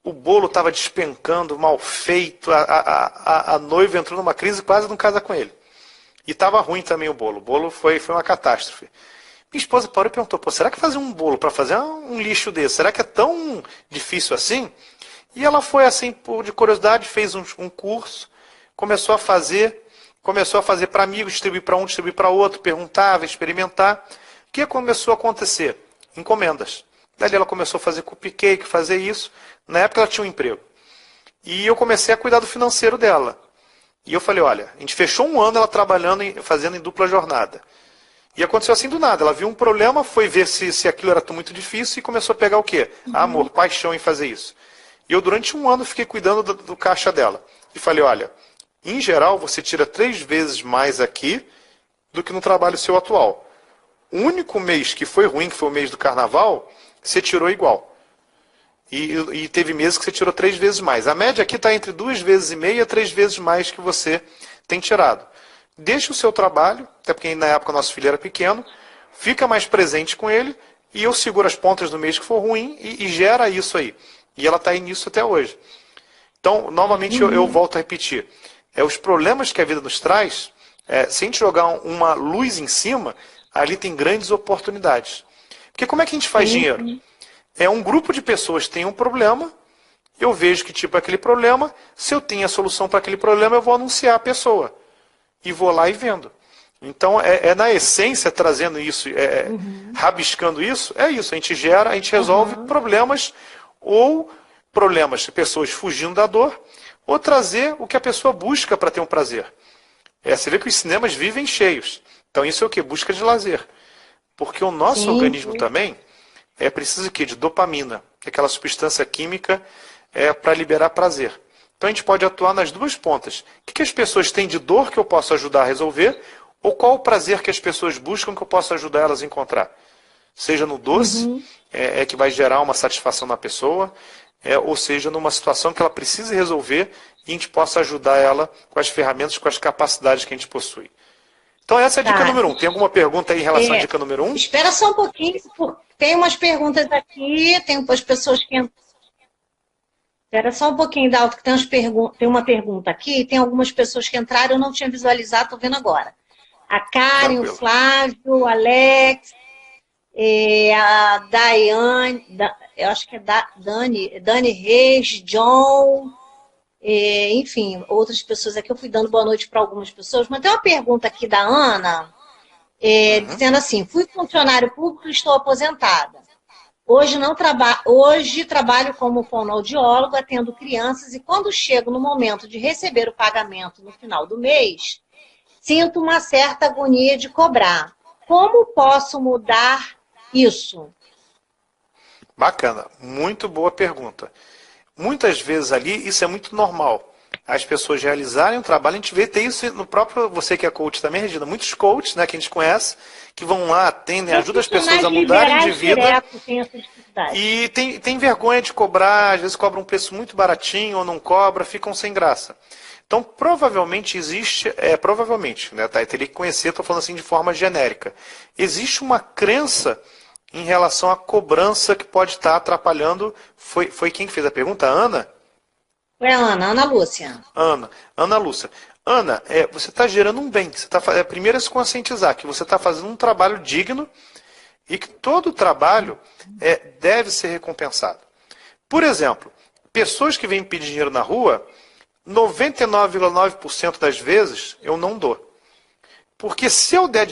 O bolo estava despencando, mal feito, a noiva entrou numa crise, quase não casa com ele. E estava ruim também o bolo. O bolo foi uma catástrofe. Minha esposa parou e perguntou, será que fazer um bolo para fazer um lixo desse, será que é tão difícil assim? E ela foi assim, de curiosidade, fez um curso, começou a fazer para amigos, distribuir para um, distribuir para outro, perguntava, experimentar. O que começou a acontecer? Encomendas. Daí ela começou a fazer cupcake, fazer isso. Na época ela tinha um emprego. E eu comecei a cuidar do financeiro dela. E eu falei, olha, a gente fechou um ano ela trabalhando, fazendo em dupla jornada. E aconteceu assim do nada. Ela viu um problema, foi ver se aquilo era muito difícil e começou a pegar o quê? Amor, paixão em fazer isso. E eu durante um ano fiquei cuidando do caixa dela. E falei, olha, em geral você tira 3 vezes mais aqui do que no trabalho seu atual. O único mês que foi ruim, que foi o mês do carnaval, você tirou igual. E teve meses que você tirou 3 vezes mais. A média aqui está entre 2,5 vezes a 3 vezes mais que você tem tirado. Deixa o seu trabalho, até porque na época nosso filho era pequeno, fica mais presente com ele, e eu seguro as pontas do mês que for ruim e gera isso aí. E ela está aí nisso até hoje. Então, novamente, eu volto a repetir. Os problemas que a vida nos traz, se a gente jogar uma luz em cima, ali tem grandes oportunidades. Porque como é que a gente faz dinheiro? Um grupo de pessoas tem um problema, eu vejo que tipo é aquele problema, se eu tenho a solução para aquele problema, eu vou anunciar a pessoa. E vou lá e vendo. Então, na essência, trazendo isso, rabiscando isso, é isso. A gente gera, a gente resolve problemas, ou problemas de pessoas fugindo da dor, ou trazer o que a pessoa busca para ter um prazer. Você vê que os cinemas vivem cheios. Então, isso é o quê? Busca de lazer. Porque o nosso organismo também precisa de dopamina, que é aquela substância química para liberar prazer. Então a gente pode atuar nas duas pontas. O que as pessoas têm de dor que eu posso ajudar a resolver, ou qual o prazer que as pessoas buscam que eu posso ajudar elas a encontrar. Seja no doce, que vai gerar uma satisfação na pessoa, ou seja numa situação que ela precisa resolver e a gente possa ajudar ela com as ferramentas, com as capacidades que a gente possui. Então essa é a dica número 1. Tem alguma pergunta aí em relação à dica número 1? Espera só um pouquinho, tem umas perguntas aqui, tem umas pessoas que... Espera só um pouquinho, Dalton, que tem uma pergunta aqui, tem algumas pessoas que entraram, eu não tinha visualizado, estou vendo agora. A Karen, o Flávio, o Alex, A Daiane, eu acho que é Dani Reis, John, enfim, outras pessoas aqui. Eu fui dando boa noite para algumas pessoas, mas tem uma pergunta aqui da Ana, Uhum. dizendo assim: fui funcionário público e estou aposentada. Hoje trabalho como fonoaudiólogo, atendo crianças, e quando chego no momento de receber o pagamento no final do mês, sinto uma certa agonia de cobrar. Como posso mudar isso? Bacana, muito boa pergunta. Muitas vezes ali isso é muito normal. As pessoas realizarem um trabalho, a gente vê, tem isso no próprio, você que é coach também, Regina, muitos coaches, né, que a gente conhece, que vão lá, atendem, ajudam as pessoas Profissionais a mudarem de liberais vida direto têm essa dificuldade. e tem vergonha de cobrar, às vezes cobram um preço muito baratinho ou não cobra, ficam sem graça. Então, provavelmente existe, provavelmente, né, tá, teria que conhecer, estou falando assim de forma genérica, existe uma crença em relação à cobrança que pode estar atrapalhando, foi quem fez a pergunta? A Ana? Foi a Ana Lúcia. Ana Lúcia. Ana, você está gerando um bem. Você primeiro é se conscientizar que você está fazendo um trabalho digno e que todo trabalho deve ser recompensado. Por exemplo, pessoas que vêm pedir dinheiro na rua, 99,9% das vezes eu não dou. Porque se eu der